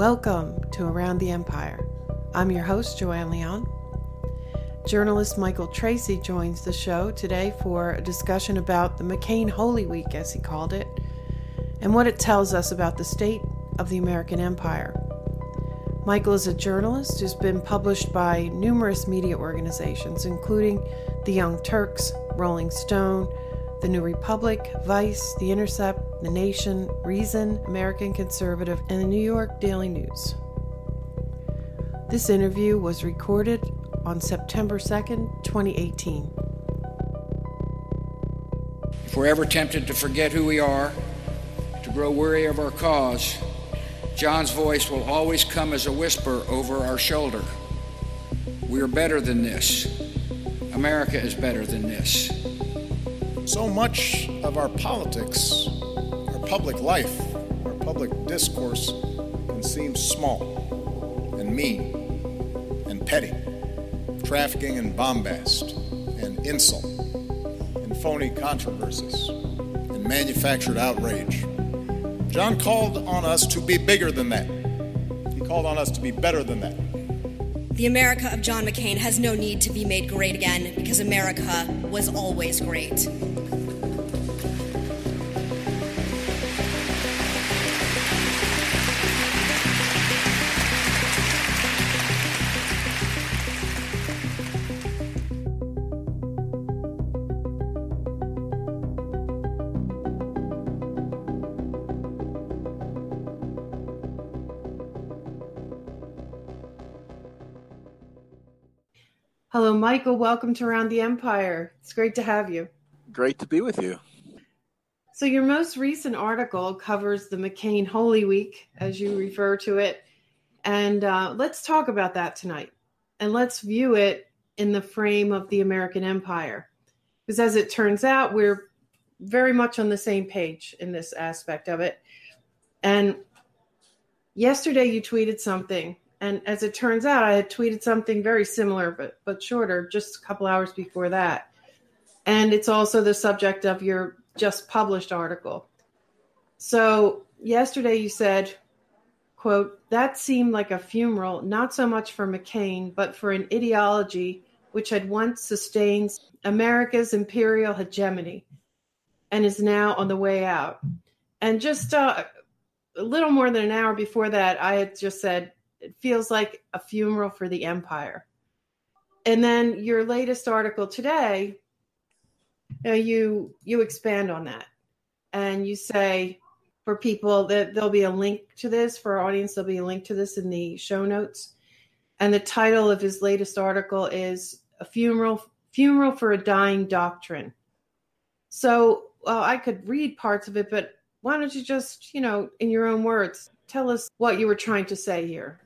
Welcome to Around the Empire. I'm your host, Joanne Leon. Journalist Michael Tracey joins the show today for a discussion about the McCain Holy Week, as he called it, and what it tells us about the state of the American empire. Michael is a journalist who's been published by numerous media organizations, including the Young Turks, Rolling Stone, The New Republic, Vice, The Intercept, The Nation, Reason, American Conservative, and the New York Daily News. This interview was recorded on September 2nd, 2018. If we're ever tempted to forget who we are, to grow weary of our cause, John's voice will always come as a whisper over our shoulder. We are better than this. America is better than this. So much of our politics, our public life, our public discourse can seem small and mean and petty. Trafficking and bombast and insult and phony controversies and manufactured outrage. John called on us to be bigger than that. He called on us to be better than that. The America of John McCain has no need to be made great again because America was always great. Hello, Michael. Welcome to Around the Empire. It's great to have you. Great to be with you. So your most recent article covers the McCain Holy Week, as you refer to it. And let's talk about that tonight. And let's view it in the frame of the American empire. Because as it turns out, we're very much on the same page in this aspect of it. And yesterday you tweeted something. And as it turns out, I had tweeted something very similar, but shorter, just a couple hours before that. And it's also the subject of your just published article. So yesterday you said, quote, "That seemed like a funeral, not so much for McCain, but for an ideology which had once sustained America's imperial hegemony and is now on the way out." And just a little more than an hour before that, I had just said, it feels like a funeral for the empire. And then your latest article today, you expand on that. And you say, for people, that there'll be a link to this, for our audience, there'll be a link to this in the show notes. And the title of his latest article is "A Funeral for a Dying Doctrine." So I could read parts of it, but why don't you just, in your own words, tell us what you were trying to say here.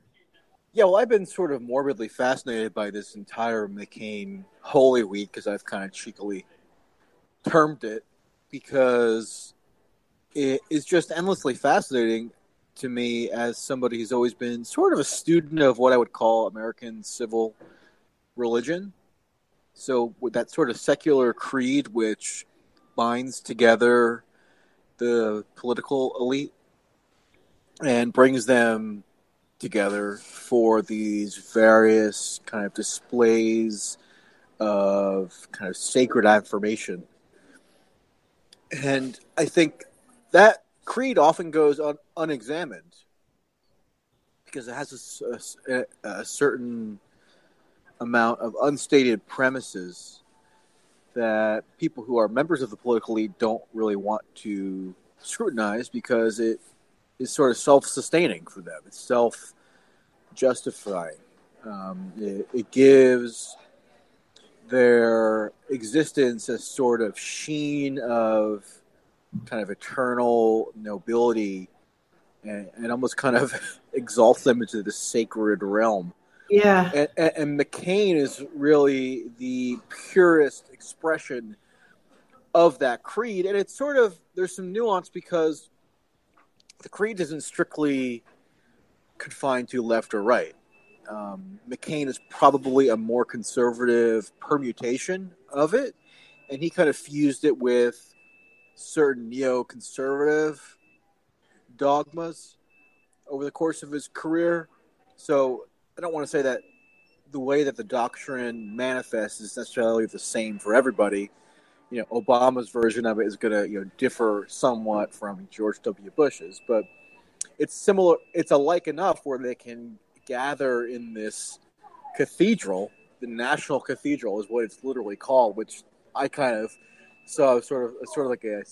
Yeah, well, I've been sort of morbidly fascinated by this entire McCain Holy Week, as I've kind of cheekily termed it, because it is just endlessly fascinating to me as somebody who's always been sort of a student of what I would call American civil religion. So with that sort of secular creed which binds together the political elite and brings them together for these various kind of displays of kind of sacred affirmation. And I think that creed often goes unexamined because it has a certain amount of unstated premises that people who are members of the political elite don't really want to scrutinize because it is sort of self-sustaining for them. It's self-justifying. It gives their existence a sort of sheen of kind of eternal nobility and almost kind of exalts them into the sacred realm. Yeah. And McCain is really the purest expression of that creed. And it's sort of, there's some nuance because the creed isn't strictly confined to left or right. McCain is probably a more conservative permutation of it, and he kind of fused it with certain neoconservative dogmas over the course of his career. So I don't want to say that the way that the doctrine manifests is necessarily the same for everybody. Obama's version of it is going to differ somewhat from George W. Bush's, but it's similar. It's alike enough where they can gather in this cathedral. The National Cathedral is what it's literally called, which I kind of saw sort of like a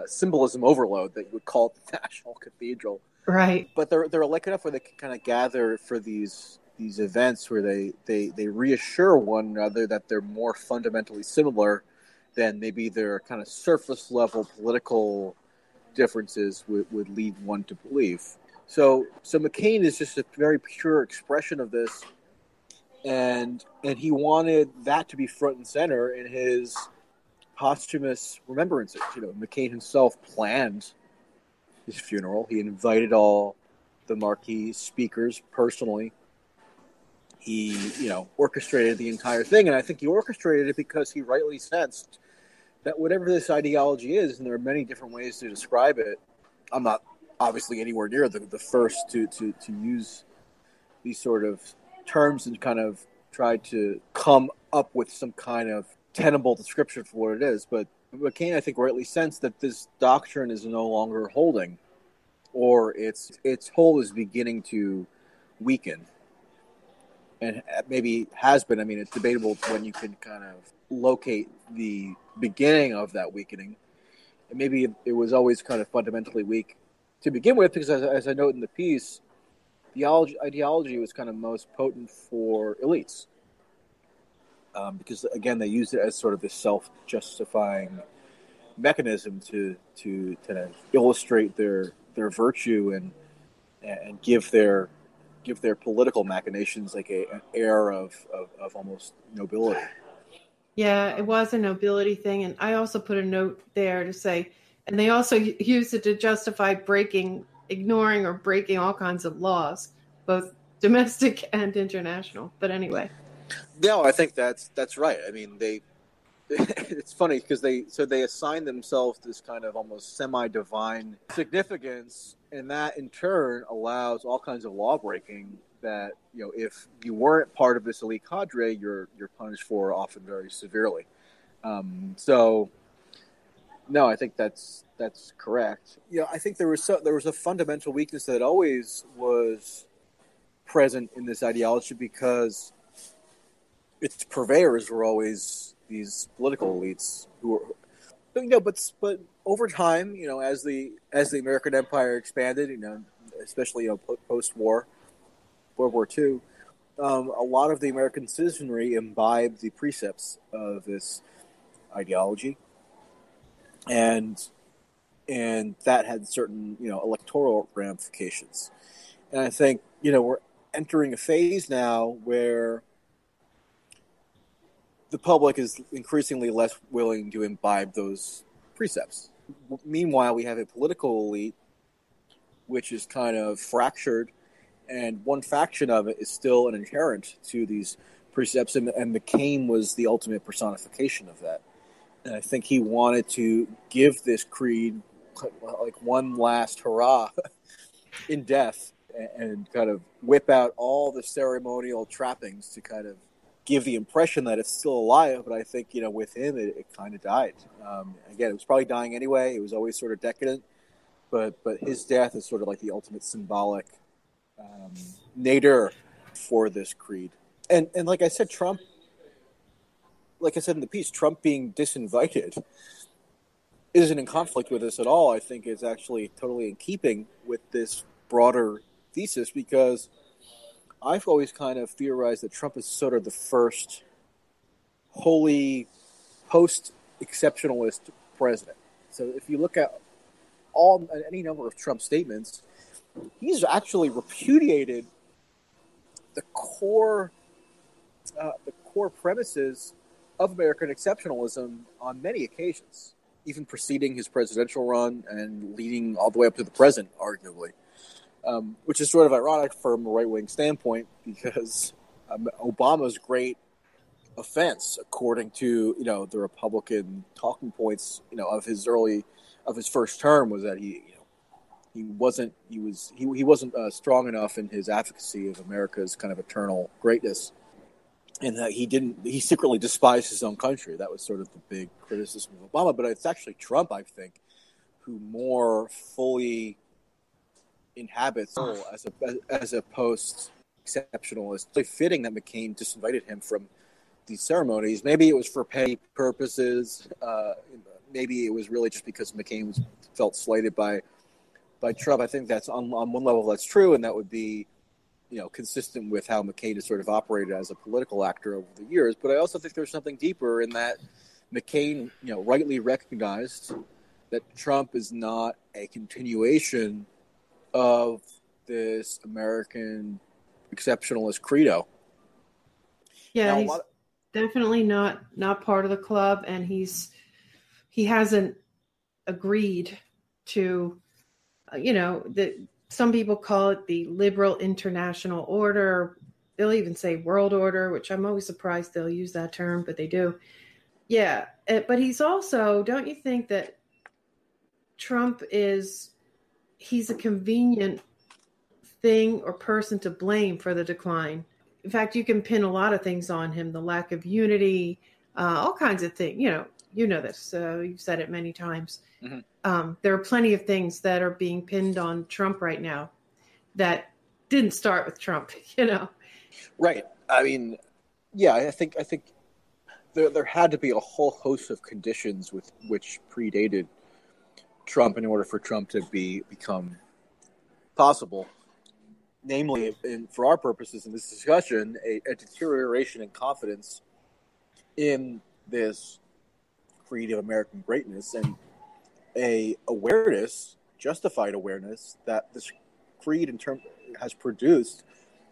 symbolism overload that you would call it the National Cathedral. Right. But they're alike enough where they can kind of gather for these events where they reassure one another that they're more fundamentally similar than maybe their kind of surface level political differences would lead one to believe. So McCain is just a very pure expression of this, and he wanted that to be front and center in his posthumous remembrances. McCain himself planned his funeral. He invited all the marquee speakers personally. He, orchestrated the entire thing, and I think he orchestrated it because he rightly sensed that whatever this ideology is, and there are many different ways to describe it, I'm not obviously anywhere near the first to use these sort of terms and kind of try to come up with some kind of tenable description for what it is. But McCain, I think, rightly sensed that this doctrine is no longer holding, or its hold is beginning to weaken. And maybe has been. I mean, it's debatable when you can kind of locate the beginning of that weakening. And maybe it was always kind of fundamentally weak to begin with, because as I note in the piece, the ideology was kind of most potent for elites. Because, again, they used it as sort of this self-justifying mechanism to kind of illustrate their virtue and give their political machinations like an air of almost nobility. Yeah, it was a nobility thing. And I also put a note there to say, and they also used it to justify ignoring or breaking all kinds of laws, both domestic and international. But anyway. No, I think that's right. I mean, it's funny because they assign themselves this kind of almost semi-divine significance, and that in turn allows all kinds of law breaking that, if you weren't part of this elite cadre, you're punished for often very severely. So no, I think that's correct. I think there was a fundamental weakness that always was present in this ideology because its purveyors were always these political elites who were, but over time, as the American empire expanded, especially post-war, World War II, a lot of the American citizenry imbibed the precepts of this ideology, and that had certain electoral ramifications. And I think we're entering a phase now where the public is increasingly less willing to imbibe those precepts. Meanwhile, we have a political elite which is kind of fractured, and one faction of it is still an adherent to these precepts, and McCain was the ultimate personification of that. And I think he wanted to give this creed like one last hurrah in death, and kind of whip out all the ceremonial trappings to kind of give the impression that it's still alive, but I think, with him, it kind of died. Again, it was probably dying anyway. It was always sort of decadent, but his death is sort of like the ultimate symbolic nadir for this creed. And like I said, Trump, like I said in the piece, Trump being disinvited isn't in conflict with this at all. I think it's actually totally in keeping with this broader thesis, because I've always kind of theorized that Trump is sort of the first wholly post-exceptionalist president. So if you look at any number of Trump statements, he's actually repudiated the core premises of American exceptionalism on many occasions, even preceding his presidential run and leading all the way up to the present, arguably. Which is sort of ironic from a right-wing standpoint, because Obama's great offense, according to the Republican talking points of his first term, was that he he wasn't strong enough in his advocacy of America's kind of eternal greatness, and that he secretly despised his own country. That was sort of the big criticism of Obama. But it's actually Trump, I think, who more fully inhabits as a post-exceptionalist. It's really fitting that McCain disinvited him from these ceremonies. Maybe it was for petty purposes. Maybe it was really just because McCain felt slighted by Trump. I think that's on one level that's true, and that would be, consistent with how McCain has sort of operated as a political actor over the years. But I also think there's something deeper in that McCain, rightly recognized that Trump is not a continuation of this American exceptionalist credo. Yeah, now, he's definitely not part of the club, and he hasn't agreed to, some people call it the liberal international order. They'll even say world order, which I'm always surprised they'll use that term, but they do. Yeah, but he's also, don't you think that Trump he's a convenient thing or person to blame for the decline? In fact, you can pin a lot of things on him, the lack of unity, all kinds of things. You know this. You've said it many times. Mm-hmm. There are plenty of things that are being pinned on Trump right now that didn't start with Trump, Right. I mean, yeah, I think there had to be a whole host of conditions which predated Trump in order for Trump to become possible. Namely, for our purposes in this discussion, a deterioration in confidence in this creed of American greatness, and a justified awareness that this creed has produced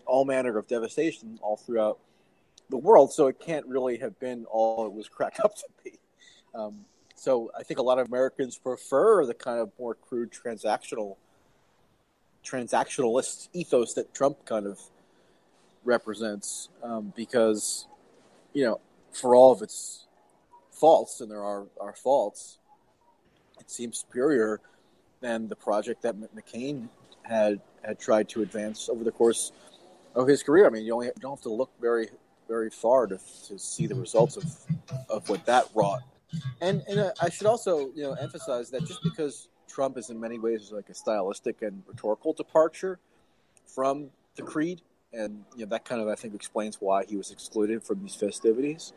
all manner of devastation all throughout the world. So it can't really have been all it was cracked up to be. So I think a lot of Americans prefer the kind of more crude transactionalist ethos that Trump kind of represents, because, for all of its faults, and there are faults, it seems superior than the project that McCain had tried to advance over the course of his career. I mean, you don't have to look very, very far to see the results of what that wrought. And I should also emphasize that just because Trump is in many ways like a stylistic and rhetorical departure from the creed, and that kind of, I think, explains why he was excluded from these festivities.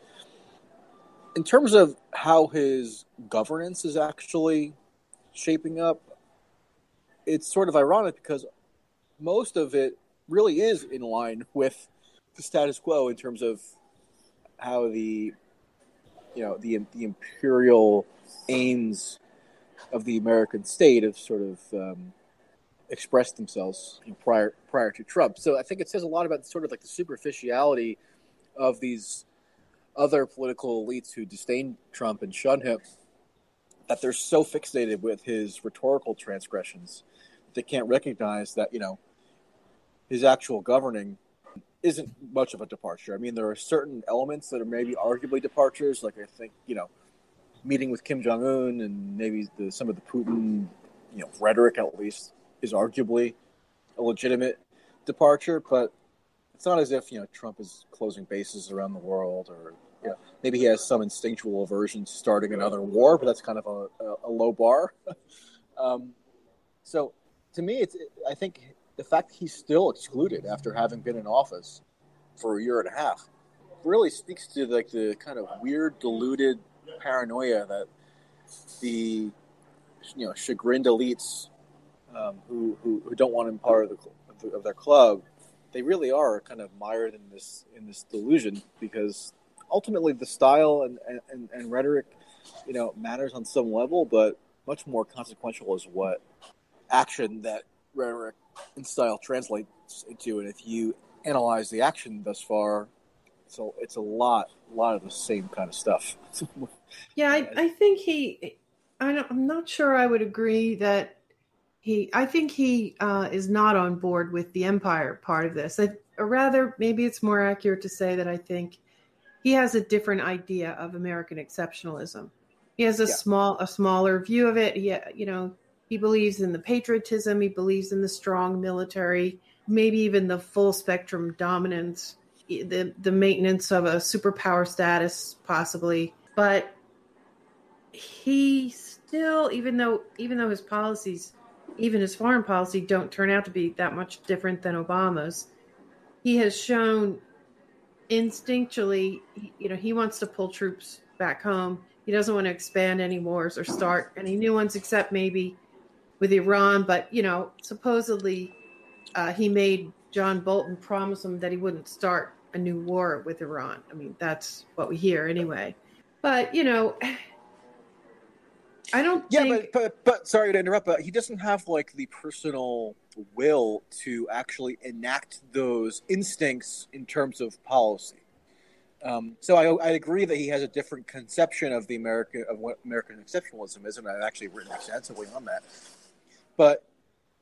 In terms of how his governance is actually shaping up, it's sort of ironic because most of it really is in line with the status quo in terms of how the imperial aims of the American state have sort of expressed themselves prior to Trump. So I think it says a lot about sort of like the superficiality of these other political elites who disdain Trump and shun him, that they're so fixated with his rhetorical transgressions that they can't recognize that, his actual governing isn't much of a departure. I mean, there are certain elements that are maybe arguably departures, like I think, meeting with Kim Jong-un and maybe some of the Putin, rhetoric at least is arguably a legitimate departure, but it's not as if, Trump is closing bases around the world, or, maybe he has some instinctual aversion to starting another war, but that's kind of a low bar. So to me, I think the fact that he's still excluded after having been in office for a year and a half really speaks to like the kind of weird, deluded paranoia that the chagrined elites who don't want him part of their club, they really are kind of mired in this delusion, because ultimately the style and rhetoric matters on some level, but much more consequential is what action that rhetoric and style translates into. And if you analyze the action thus far, so it's a lot of the same kind of stuff. Yeah, I think I'm not sure I would agree that I think he is not on board with the empire part of this. Or rather, maybe it's more accurate to say that I think he has a different idea of American exceptionalism. He has a smaller view of it. He believes in the patriotism. He believes in the strong military, maybe even the full spectrum dominance, the maintenance of a superpower status, possibly. But he still, even though his policies, even his foreign policy, don't turn out to be that much different than Obama's, he has shown instinctually, he wants to pull troops back home. He doesn't want to expand any wars or start any new ones, except maybe with Iran. But, supposedly he made John Bolton promise him that he wouldn't start a new war with Iran. I mean, that's what we hear anyway. But, I don't think... but sorry to interrupt, but he doesn't have like the personal will to actually enact those instincts in terms of policy. So I agree that he has a different conception of what American exceptionalism is, and I've actually written extensively on that. But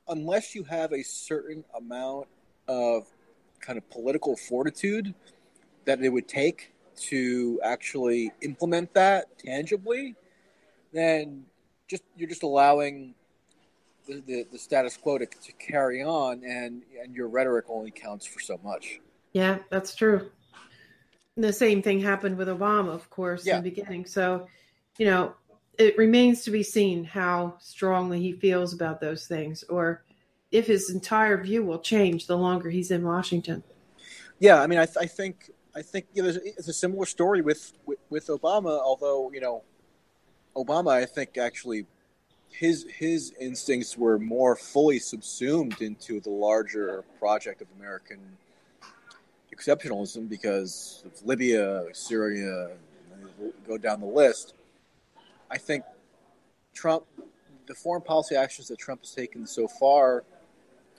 unless you have a certain amount of kind of political fortitude that it would take to actually implement that tangibly, then you're just allowing the status quo to carry on, and your rhetoric only counts for so much. Yeah, that's true. The same thing happened with Obama, of course, in the beginning. So, it remains to be seen how strongly he feels about those things, or if his entire view will change the longer he's in Washington. Yeah, I mean, I think it's a similar story with Obama, although, Obama, I think, actually, his instincts were more fully subsumed into the larger project of American exceptionalism because of Libya, Syria, go down the list. I think the foreign policy actions that Trump has taken so far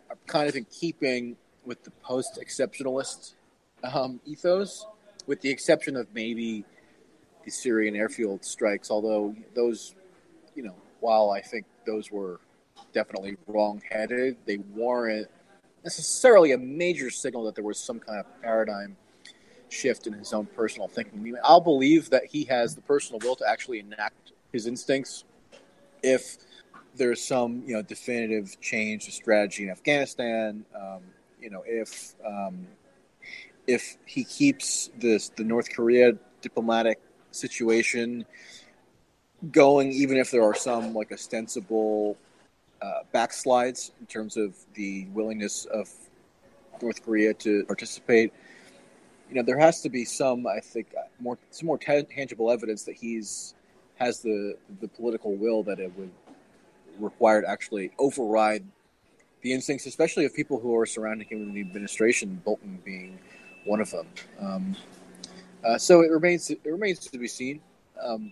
are kind of in keeping with the post-exceptionalist ethos, with the exception of maybe the Syrian airfield strikes, although those, while I think those were definitely wrong-headed, they weren't necessarily a major signal that there was some kind of paradigm shift in his own personal thinking. I mean, I'll believe that he has the personal will to actually enact his instincts if there's some, definitive change to strategy in Afghanistan. If he keeps the North Korea diplomatic situation going, even if there are some like ostensible backslides in terms of the willingness of North Korea to participate, there has to be some, I think, more tangible evidence that has the political will that it would require to actually override the instincts, especially of people who are surrounding him in the administration, Bolton being one of them. So it remains to be seen.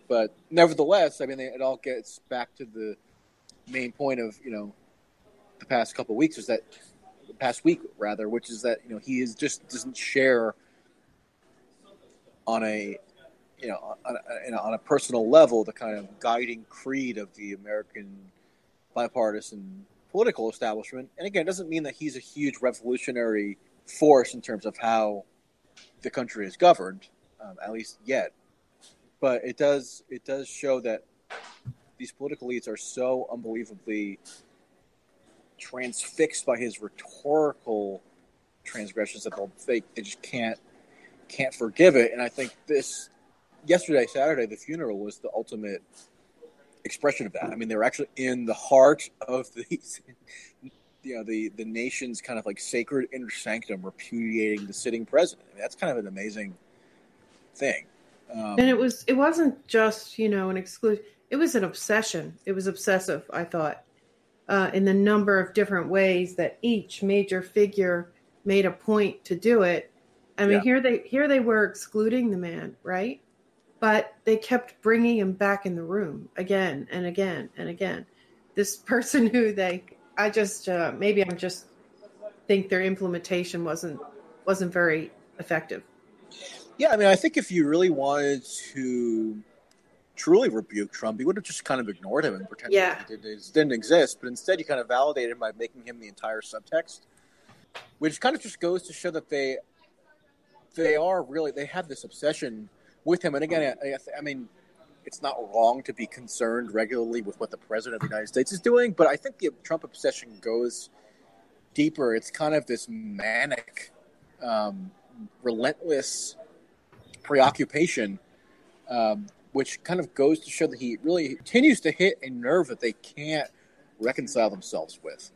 But nevertheless, I mean, it all gets back to the main point of, the past week, which is that, he just doesn't share on a personal level the kind of guiding creed of the American bipartisan political establishment. And again, it doesn't mean that he's a huge revolutionary force in terms of how the country is governed, at least yet. But it does show that these political elites are so unbelievably transfixed by his rhetorical transgressions that they just can't forgive it. And I think Saturday, the funeral was the ultimate expression of that. I mean, they were actually in the heart of these, the nation's kind of like sacred inner sanctum, repudiating the sitting president. I mean, that's kind of an amazing thing. And it wasn't just, an exclusion. It was an obsession. It was obsessive, I thought, in the number of different ways that each major figure made a point to do it. I mean, here they were excluding the man, right? But they kept bringing him back in the room again and again and again. This person who maybe I just think their implementation wasn't very effective. Yeah, I mean, I think if you really wanted to truly rebuke Trump, you would have just kind of ignored him and pretended that it didn't exist. But instead, you kind of validated him by making him the entire subtext, which kind of just goes to show that they have this obsession with him. And again, I mean, it's not wrong to be concerned regularly with what the president of the United States is doing, but I think the Trump obsession goes deeper. It's kind of this manic, relentless preoccupation, which kind of goes to show that he really continues to hit a nerve that they can't reconcile themselves with.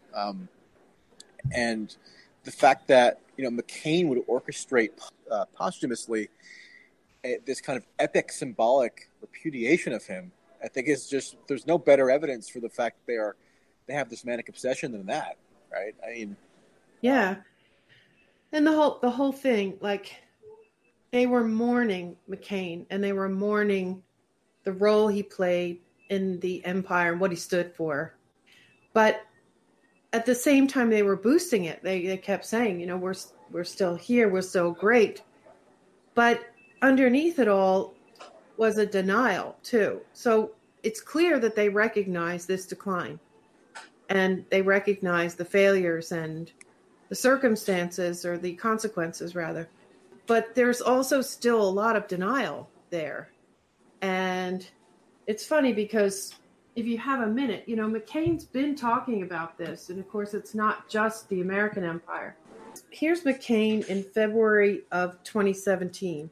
And the fact that, McCain would orchestrate posthumously this kind of epic symbolic repudiation of him, I think is just, there's no better evidence for the fact that they have this manic obsession than that, right? I mean, yeah. And the whole thing, like, they were mourning McCain, and they were mourning the role he played in the empire and what he stood for. But at the same time, they were boosting it. They kept saying, we're still here, we're still great. But underneath it all was a denial too. So it's clear that they recognize this decline, and they recognize the failures and the circumstances, or the consequences rather. But there's also still a lot of denial there. And it's funny because if you have a minute, McCain's been talking about this. And of course, it's not just the American empire. Here's McCain in February of 2017.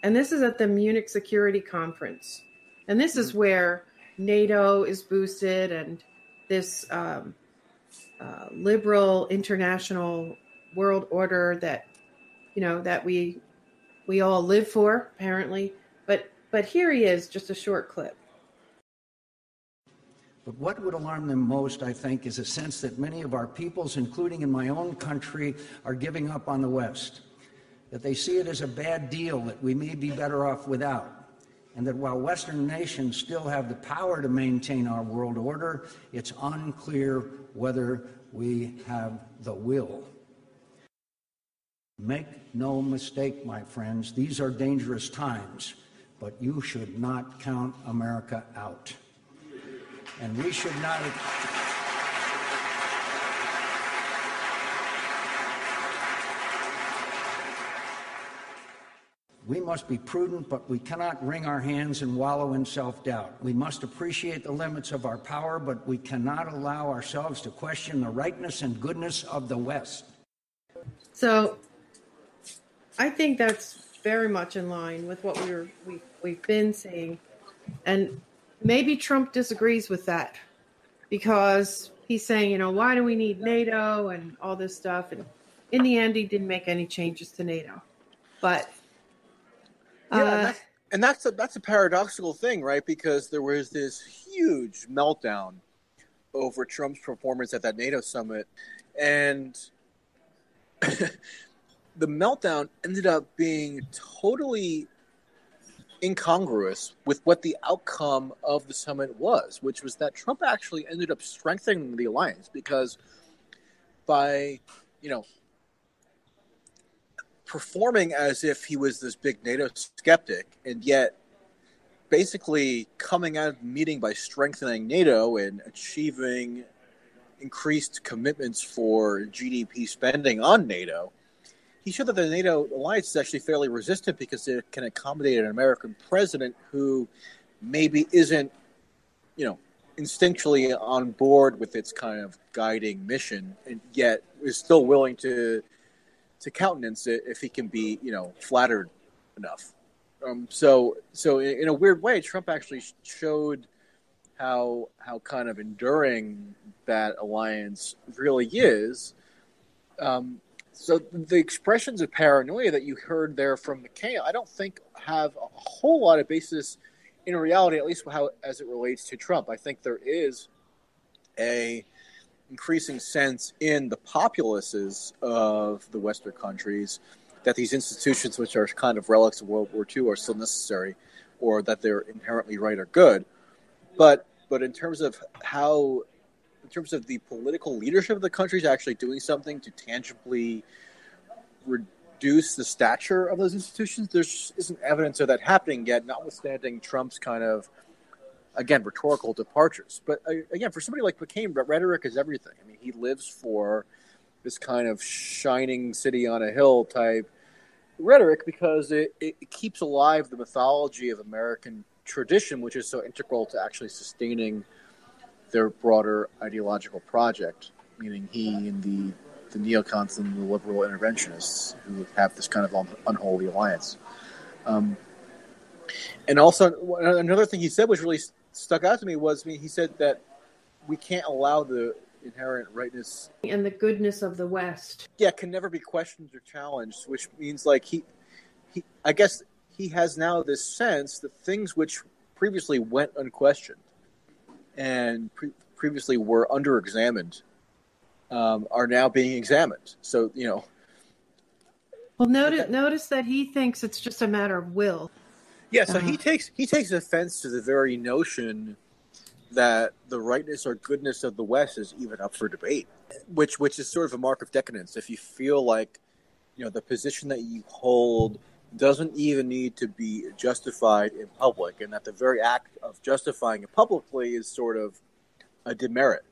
And this is at the Munich Security Conference. And this is where NATO is boosted, and this liberal international world order that, that we all live for, apparently. But here he is, just a short clip. But what would alarm them most, I think, is a sense that many of our peoples, including in my own country, are giving up on the West, that they see it as a bad deal that we may be better off without, and that while Western nations still have the power to maintain our world order, it's unclear whether we have the will. Make no mistake, my friends, these are dangerous times, but you should not count America out. And we should not... We must be prudent, but we cannot wring our hands and wallow in self-doubt. We must appreciate the limits of our power, but we cannot allow ourselves to question the rightness and goodness of the West. So I think that's very much in line with what we've been seeing. And maybe Trump disagrees with that, because he's saying, why do we need NATO and all this stuff? And in the end, he didn't make any changes to NATO. But that's a paradoxical thing, right? Because there was this huge meltdown over Trump's performance at that NATO summit, and the meltdown ended up being totally incongruous with what the outcome of the summit was, which was that Trump actually ended up strengthening the alliance, because by, performing as if he was this big NATO skeptic, and yet basically coming out of the meeting by strengthening NATO and achieving increased commitments for GDP spending on NATO, he showed that the NATO alliance is actually fairly resistant, because it can accommodate an American president who maybe isn't, instinctually on board with its kind of guiding mission, and yet is still willing to countenance it if he can be, flattered enough. So in a weird way, Trump actually showed how kind of enduring that alliance really is. So the expressions of paranoia that you heard there from McCain, I don't think have a whole lot of basis in reality, at least as it relates to Trump. I think there is a increasing sense in the populaces of the Western countries that these institutions, which are kind of relics of World War II, are still necessary, or that they're inherently right or good. But in terms of the political leadership of the country is actually doing something to tangibly reduce the stature of those institutions, there isn't evidence of that happening yet, notwithstanding Trump's kind of, again, rhetorical departures. But again, for somebody like McCain, rhetoric is everything. I mean, he lives for this kind of shining city on a hill type rhetoric, because it keeps alive the mythology of American tradition, which is so integral to actually sustaining their broader ideological project, meaning he and the neocons and the liberal interventionists who have this kind of unholy alliance. And also, another thing he said which really stuck out to me was he said that we can't allow the inherent rightness and the goodness of the West. Yeah, can never be questioned or challenged, which means like he I guess he has now this sense that things which previously went unquestioned and previously were under-examined are now being examined. So, Well, notice that he thinks it's just a matter of will. Yeah, so he takes offense to the very notion that the rightness or goodness of the West is even up for debate, which is sort of a mark of decadence. If you feel like, the position that you hold doesn't even need to be justified in public, and that the very act of justifying it publicly is sort of a demerit,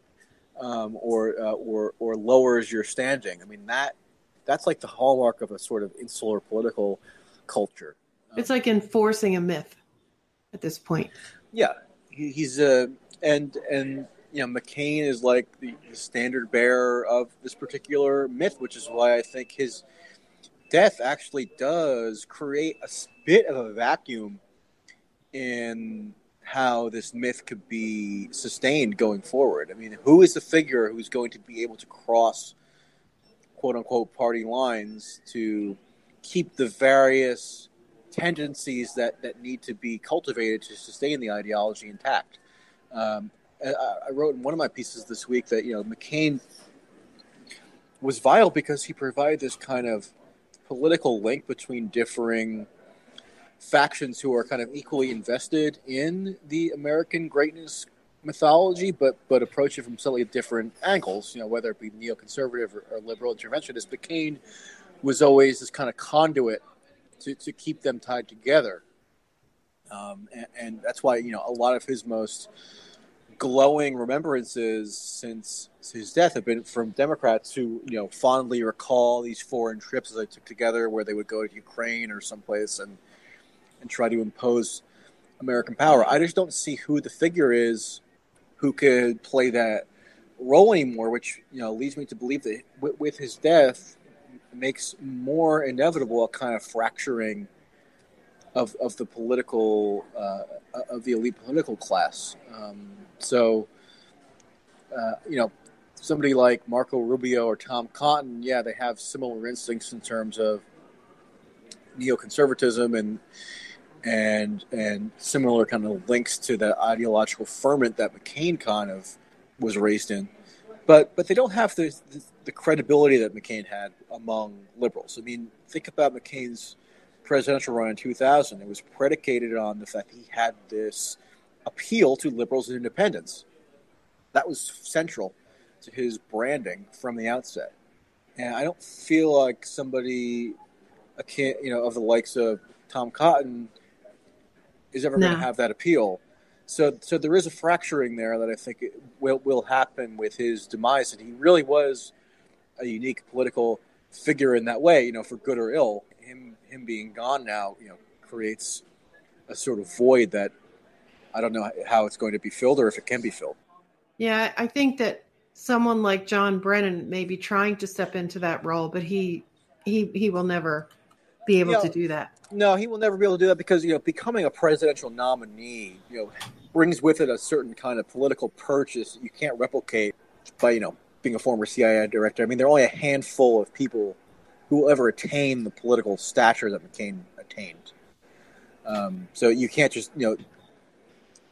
or lowers your standing. I mean, that's like the hallmark of a sort of insular political culture. It's like enforcing a myth at this point. Yeah, he's and McCain is like the standard bearer of this particular myth, which is why I think his death actually does create a bit of a vacuum in how this myth could be sustained going forward. I mean, who is the figure who's going to be able to cross quote-unquote party lines to keep the various tendencies that need to be cultivated to sustain the ideology intact? I wrote in one of my pieces this week that, McCain was vital because he provided this kind of political link between differing factions who are kind of equally invested in the American greatness mythology, but approach it from slightly different angles, whether it be neoconservative or liberal interventionist. McCain was always this kind of conduit to keep them tied together. And that's why, a lot of his most glowing remembrances since his death have been from Democrats who, fondly recall these foreign trips that they took together where they would go to Ukraine or someplace and try to impose American power. I just don't see who the figure is who could play that role anymore, which, leads me to believe that with his death makes more inevitable a kind of fracturing of the political of the elite political class. Somebody like Marco Rubio or Tom Cotton, they have similar instincts in terms of neoconservatism and similar kind of links to the ideological ferment that McCain kind of was raised in. But they don't have the credibility that McCain had among liberals. I mean, think about McCain's presidential run in 2000. It was predicated on the fact he had this appeal to liberals and independents. That was central to his branding from the outset. And I don't feel like somebody, of the likes of Tom Cotton is ever going to have that appeal. So there is a fracturing there that I think will happen with his demise. And he really was a unique political figure in that way, for good or ill. Him being gone now, creates a sort of void that I don't know how it's going to be filled or if it can be filled. Yeah, I think that someone like John Brennan may be trying to step into that role, but he will never be able to do that. No, he will never be able to do that because, becoming a presidential nominee, brings with it a certain kind of political purchase you can't replicate by, being a former CIA director. I mean, there are only a handful of people who will ever attain the political stature that McCain attained. So you can't just,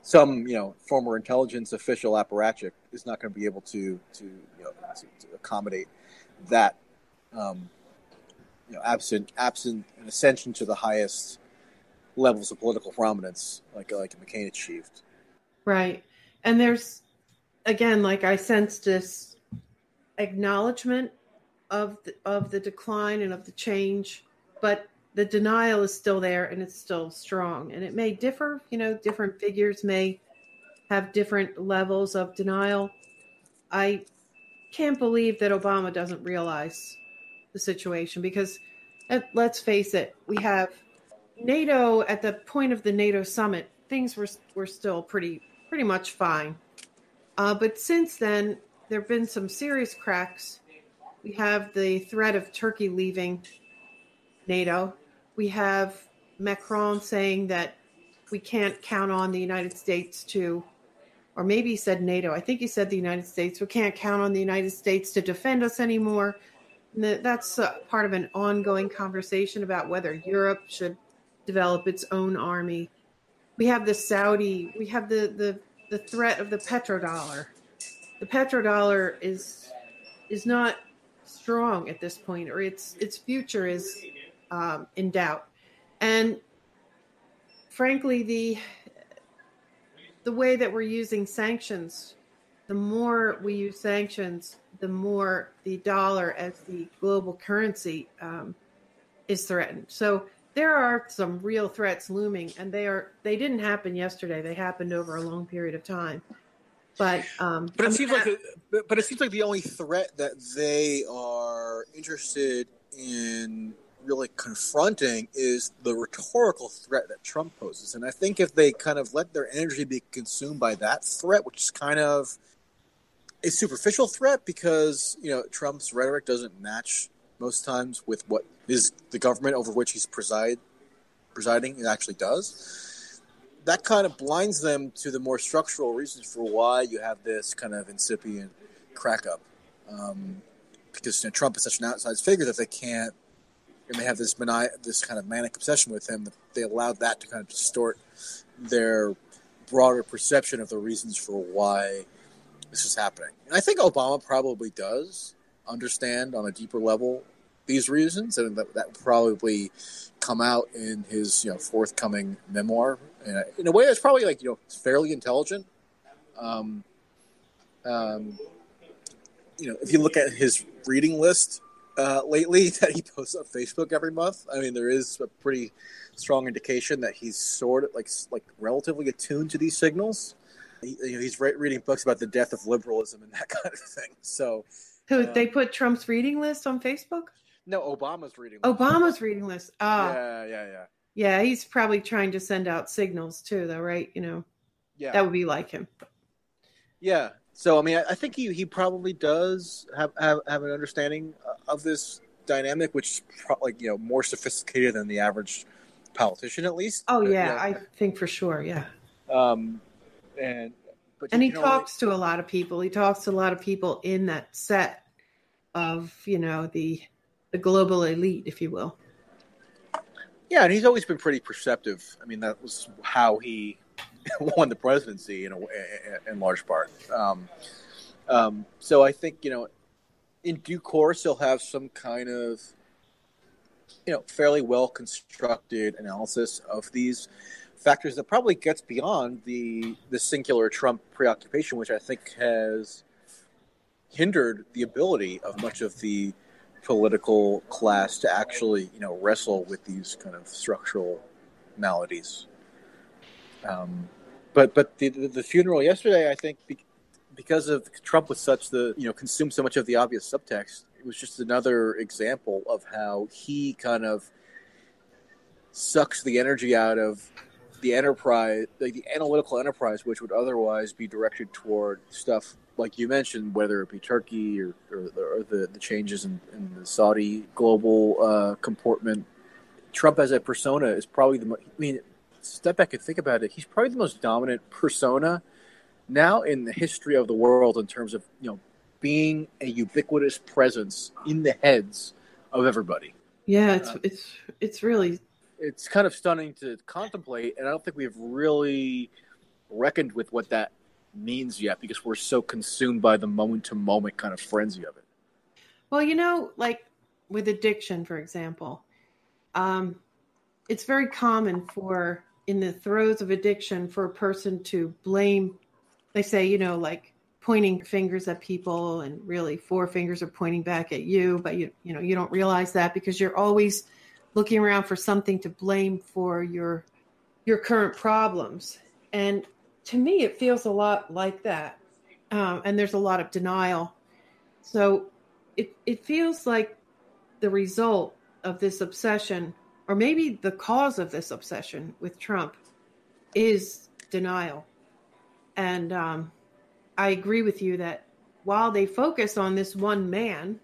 some, former intelligence official apparatchik is not going to be able to accommodate that, absent an ascension to the highest levels of political prominence like McCain achieved. Right. And there's, again, like I sense this acknowledgement of the decline and of the change, but the denial is still there and it's still strong. And it may differ, different figures may have different levels of denial. I can't believe that Obama doesn't realize the situation because, let's face it, we have NATO at the point of the NATO summit things were still pretty much fine. But since then, there have been some serious cracks. We have the threat of Turkey leaving NATO. We have Macron saying that we can't count on the United States to, or maybe he said NATO. I think he said the United States. We can't count on the United States to defend us anymore. And that's part of an ongoing conversation about whether Europe should develop its own army. We have the threat of the petrodollar. The petrodollar is not strong at this point, or its future is in doubt. And frankly, the way that we're using sanctions, the more we use sanctions, the more the dollar as the global currency is threatened. So there are some real threats looming, and they didn't happen yesterday. They happened over a long period of time. But it seems like the only threat that they are interested in really confronting is the rhetorical threat that Trump poses. And I think if they kind of let their energy be consumed by that threat, which is kind of a superficial threat because, Trump's rhetoric doesn't match most times with what is the government over which he's presiding it actually does. That kind of blinds them to the more structural reasons for why you have this kind of incipient crack up. Because Trump is such an outsized figure that they have this kind of manic obsession with him that they allowed that to kind of distort their broader perception of the reasons for why this is happening. And I think Obama probably does understand on a deeper level these reasons, and that will probably come out in his forthcoming memoir in a way that's probably fairly intelligent. If you look at his reading list lately that he posts on Facebook every month, I mean, there is a pretty strong indication that he's sort of like relatively attuned to these signals. He's reading books about the death of liberalism and that kind of thing. So, they put Trump's reading list on Facebook? No, Obama's reading list. Obama's reading list. Yeah. Yeah, he's probably trying to send out signals too, though, right? Yeah, that would be like him. Yeah. So, I mean, I think he probably does have an understanding of this dynamic, which is probably more sophisticated than the average politician, at least. Oh yeah, I think for sure. Yeah. And he talks to a lot of people. He talks to a lot of people in that set of the global elite, if you will. Yeah, and he's always been pretty perceptive. I mean, that was how he won the presidency in large part. So I think in due course he'll have some kind of fairly well constructed analysis of these factors that probably gets beyond the singular Trump preoccupation, which I think has hindered the ability of much of the political class to actually wrestle with these kind of structural maladies. But the funeral yesterday, I think, because of Trump was consumed so much of the obvious subtext, it was just another example of how he kind of sucks the energy out of the enterprise, like the analytical enterprise, which would otherwise be directed toward stuff like you mentioned, whether it be Turkey or the changes in the Saudi global comportment. Trump as a persona is probably step back and think about it. He's probably the most dominant persona now in the history of the world in terms of being a ubiquitous presence in the heads of everybody. Yeah, it's really, it's kind of stunning to contemplate, and I don't think we've really reckoned with what that means yet because we're so consumed by the moment to moment kind of frenzy of it. Well, like with addiction, for example, it's very common in the throes of addiction for a person to blame. They say, like pointing fingers at people, and really 4 fingers are pointing back at you, but you don't realize that because you're always looking around for something to blame for your current problems. And to me, it feels a lot like that. And there's a lot of denial. So it feels like the result of this obsession, or maybe the cause of this obsession with Trump, is denial. And I agree with you that while they focus on this one man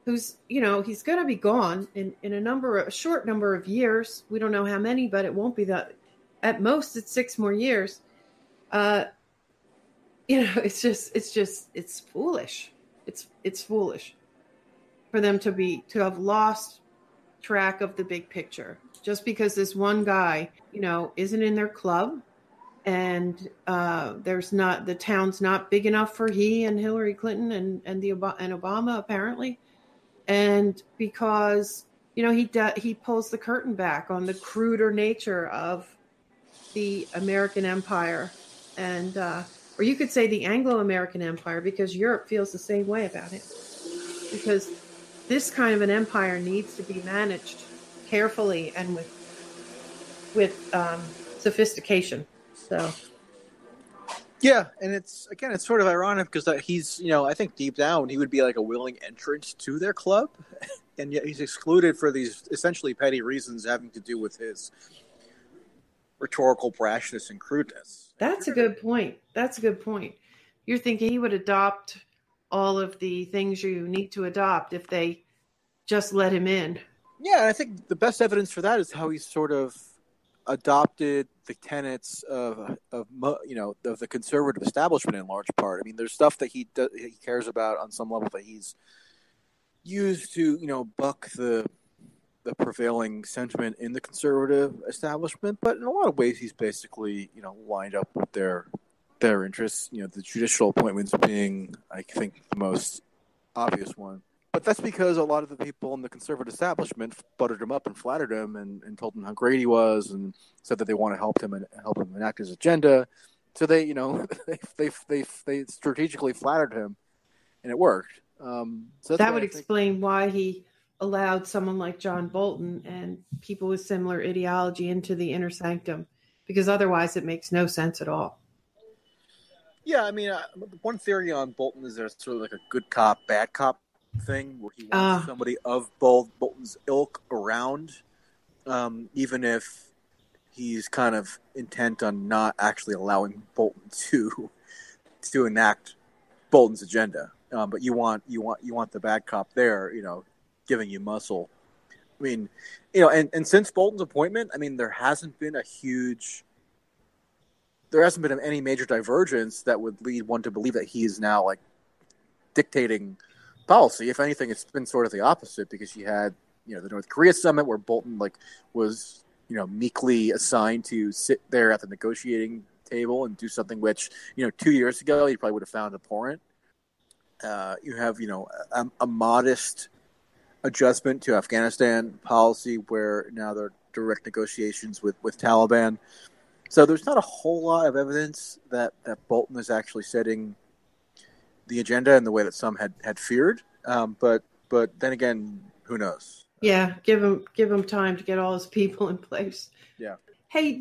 who's, he's going to be gone in a short number of years. We don't know how many, but it won't be that. At most, it's 6 more years. It's foolish. It's foolish for them to have lost track of the big picture just because this one guy, isn't in their club, and the town's not big enough for he and Hillary Clinton and Obama apparently, and because he pulls the curtain back on the cruder nature of the American empire, and or you could say the Anglo-American empire, because Europe feels the same way about it. Because this kind of an empire needs to be managed carefully and with sophistication. So. Yeah, and it's sort of ironic because he's, I think deep down he would be like a willing entrant to their club, and yet he's excluded for these essentially petty reasons having to do with his rhetorical brashness and crudeness. That's a good point. You're thinking he would adopt all of the things you need to adopt if they just let him in. Yeah, I think the best evidence for that is how he sort of adopted the tenets of the conservative establishment in large part. I mean, there's stuff that he cares about on some level that he's used to buck the prevailing sentiment in the conservative establishment, but in a lot of ways he's basically lined up with their interests. The judicial appointments being, I think, the most obvious one. But that's because a lot of the people in the conservative establishment buttered him up and flattered him and told him how great he was and said that they want to help him enact his agenda. So they, they strategically flattered him, and it worked. So that would explain why he allowed someone like John Bolton and people with similar ideology into the inner sanctum, because otherwise it makes no sense at all. Yeah, I mean, one theory on Bolton is there's sort of like a good cop, bad cop thing where he wants somebody of Bolton's ilk around, even if he's kind of intent on not actually allowing Bolton to enact Bolton's agenda. But you want the bad cop there, giving you muscle. I mean, and since Bolton's appointment, I mean, there hasn't been any major divergence that would lead one to believe that he is now like dictating policy. If anything, it's been sort of the opposite, because you had, the North Korea summit where Bolton was, meekly assigned to sit there at the negotiating table and do something which, 2 years ago he probably would have found abhorrent. You have, a modest adjustment to Afghanistan policy where now there are direct negotiations with Taliban. So there's not a whole lot of evidence that Bolton is actually setting the agenda in the way that some had feared. But then again, who knows? Yeah, give him time to get all his people in place. Yeah. Hey,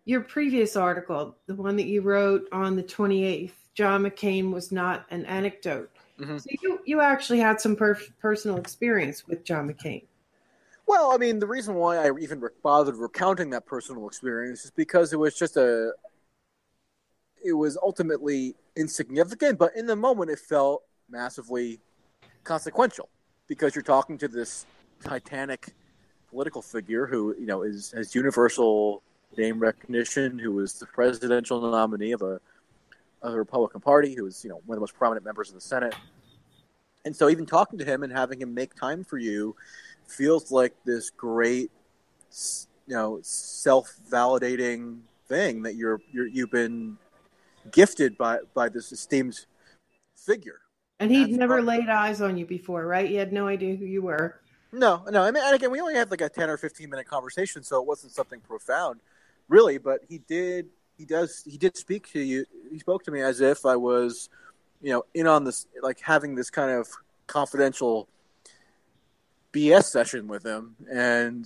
your previous article, the one that you wrote on the 28th, John McCain was not an anecdote. Mm-hmm. So you actually had some personal experience with John McCain. Well, I mean, the reason why I even bothered recounting that personal experience is because it was ultimately insignificant, but in the moment it felt massively consequential, because you're talking to this titanic political figure who, has universal name recognition, who was the presidential nominee of the Republican Party, who was, one of the most prominent members of the Senate. And so even talking to him and having him make time for you feels like this great, self-validating thing that you've been gifted by this esteemed figure. And he'd never laid eyes on you before, right? You had no idea who you were. No. I mean, and again, we only had like a 10 or 15 minute conversation, so it wasn't something profound, really. But he did speak to you. He spoke to me as if I was, in on this, like having this kind of confidential BS session with him, and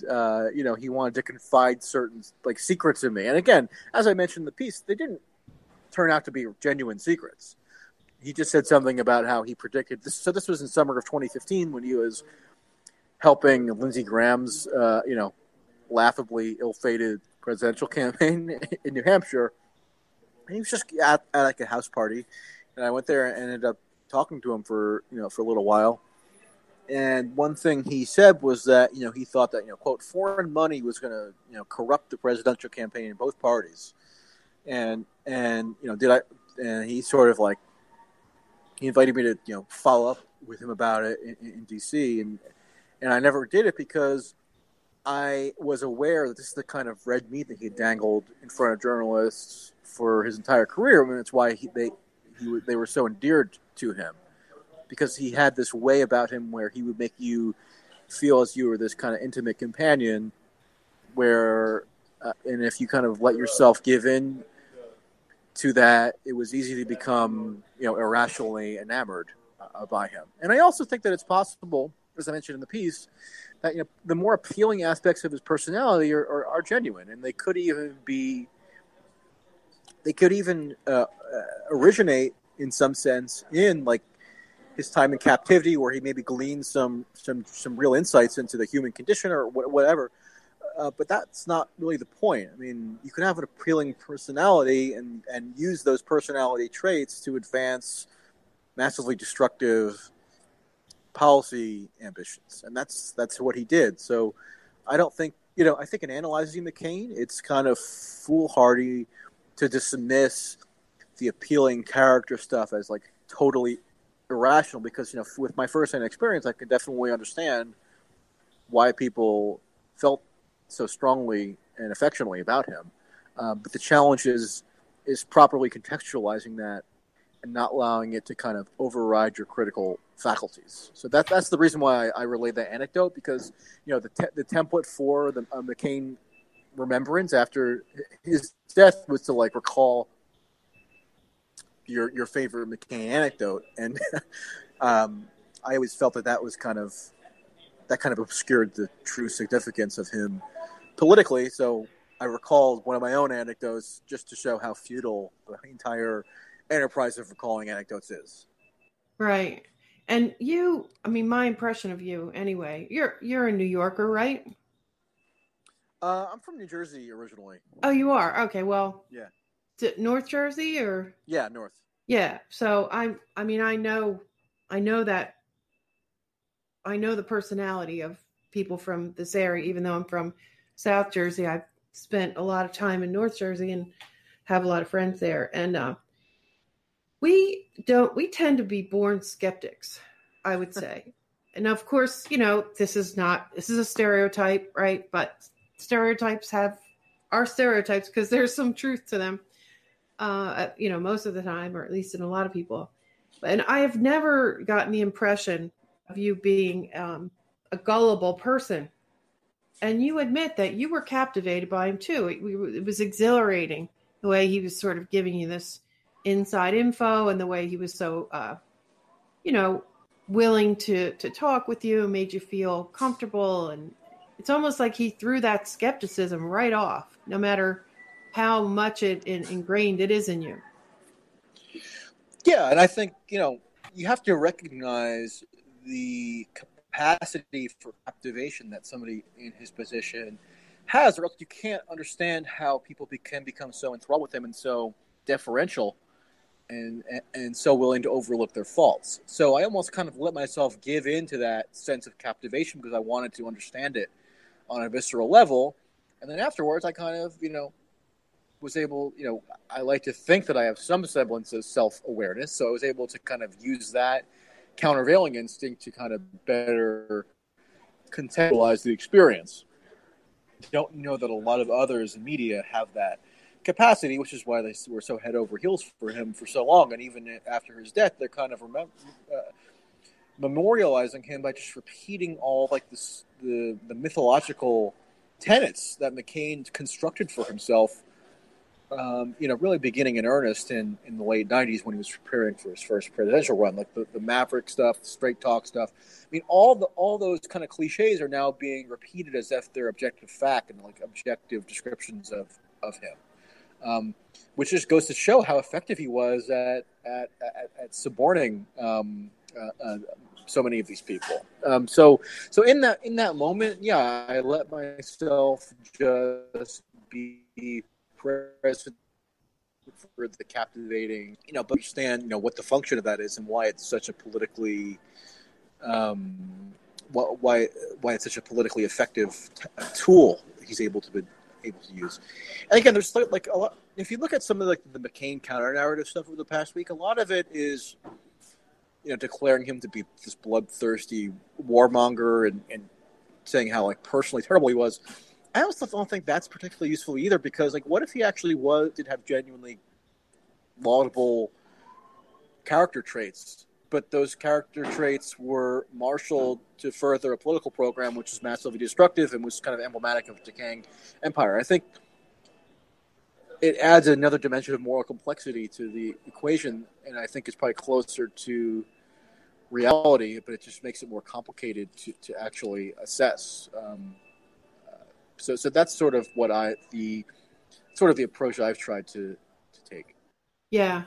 he wanted to confide certain like secrets in me. And again, as I mentioned in the piece, they didn't turn out to be genuine secrets. He just said something about how he predicted this. So this was in summer of 2015 when he was helping Lindsey Graham's, laughably ill-fated presidential campaign in New Hampshire. And he was just at like a house party, and I went there and ended up talking to him for a little while. And one thing he said was that he thought that quote, foreign money was going to corrupt the presidential campaign in both parties. And he sort of like he invited me to follow up with him about it in D.C. and I never did it because I was aware that this is the kind of red meat that he dangled in front of journalists for his entire career. I mean, that's why they were so endeared to him, because he had this way about him where he would make you feel as you were this kind of intimate companion, where and if you kind of let yourself give in to that, it was easy to become irrationally enamored by him. And I also think that it's possible, as I mentioned in the piece, that the more appealing aspects of his personality are genuine, and they could even originate in some sense in like his time in captivity, where he maybe gleaned some real insights into the human condition or whatever. But that's not really the point. I mean, you can have an appealing personality and use those personality traits to advance massively destructive policy ambitions, and that's what he did. So I don't think I think in analyzing McCain, it's kind of foolhardy to dismiss the appealing character stuff as like totally irrational, because with my first-hand experience, I could definitely understand why people felt so strongly and affectionately about him. But the challenge is properly contextualizing that and not allowing it to kind of override your critical faculties. So that's the reason why I relayed that anecdote, because the template for the McCain remembrance after his death was to like recall your favorite McCain anecdote, and I always felt that was kind of obscured the true significance of him politically. So I recalled one of my own anecdotes just to show how futile the entire enterprise of recalling anecdotes is. Right. And my impression of you anyway, you're a New Yorker, right? I'm from New Jersey originally. Oh, you are? Okay, well. Yeah. Is it North Jersey or? Yeah, North. Yeah. So I know the personality of people from this area, even though I'm from South Jersey. I've spent a lot of time in North Jersey and have a lot of friends there. And we tend to be born skeptics, I would say. And of course, this is a stereotype, right? But stereotypes are stereotypes because there's some truth to them, most of the time, or at least in a lot of people. And I have never gotten the impression of you being a gullible person. And you admit that you were captivated by him too. It was exhilarating the way he was sort of giving you this inside info, and the way he was so, willing to talk with you, made you feel comfortable. And it's almost like he threw that skepticism right off, no matter how much ingrained it is in you. Yeah, and I think, you have to recognize the capacity for captivation that somebody in his position has, or else you can't understand how people can become so enthralled with him and so deferential and so willing to overlook their faults. So I almost kind of let myself give into that sense of captivation because I wanted to understand it on a visceral level. And then afterwards, I kind of, was able, I like to think that I have some semblance of self-awareness. So I was able to kind of use that countervailing instinct to kind of better contextualize the experience. I don't know that a lot of others in media have that capacity, which is why they were so head over heels for him for so long. And even after his death, they're kind of memorializing him by just repeating all like the mythological tenets that McCain constructed for himself. Really beginning in earnest in the late 90s when he was preparing for his first presidential run, like the Maverick stuff, the straight talk stuff. I mean, all those kind of cliches are now being repeated as if they're objective fact and like objective descriptions of him, which just goes to show how effective he was at suborning so many of these people. So in that moment, yeah, I let myself just be president for the captivating, but understand, what the function of that is and why it's such a politically, why it's such a politically effective tool he's able to use. And again, there's like a lot. If you look at some of the McCain counter narrative stuff over the past week, a lot of it is, declaring him to be this bloodthirsty warmonger and saying how personally terrible he was. I also don't think that's particularly useful either, because what if he actually did have genuinely laudable character traits, but those character traits were marshaled to further a political program which is massively destructive and was kind of emblematic of a decaying empire. I think it adds another dimension of moral complexity to the equation, and I think it's probably closer to reality, but it just makes it more complicated to actually assess. So that's sort of the approach I've tried to take. Yeah.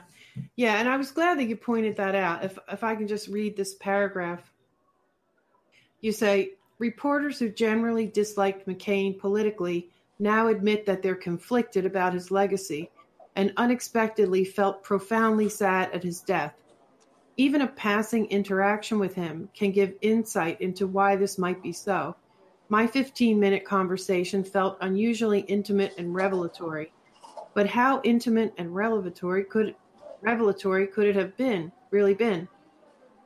And I was glad that you pointed that out. If I can just read this paragraph, you say, reporters who generally disliked McCain politically now admit that they're conflicted about his legacy and unexpectedly felt profoundly sad at his death. Even a passing interaction with him can give insight into why this might be so. My 15-minute conversation felt unusually intimate and revelatory. But how intimate and revelatory could it have really been?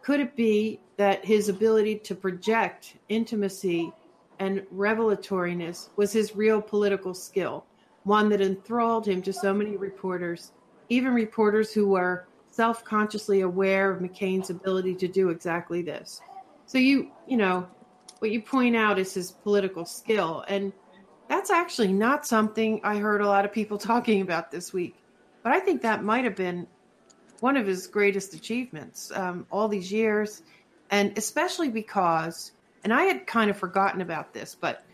Could it be that his ability to project intimacy and revelatoriness was his real political skill, one that enthralled him to so many reporters, even reporters who were self-consciously aware of McCain's ability to do exactly this? So what you point out is his political skill, and that's actually not something I heard a lot of people talking about this week. But I think that might have been one of his greatest achievements all these years, and especially because, and I had kind of forgotten about this, but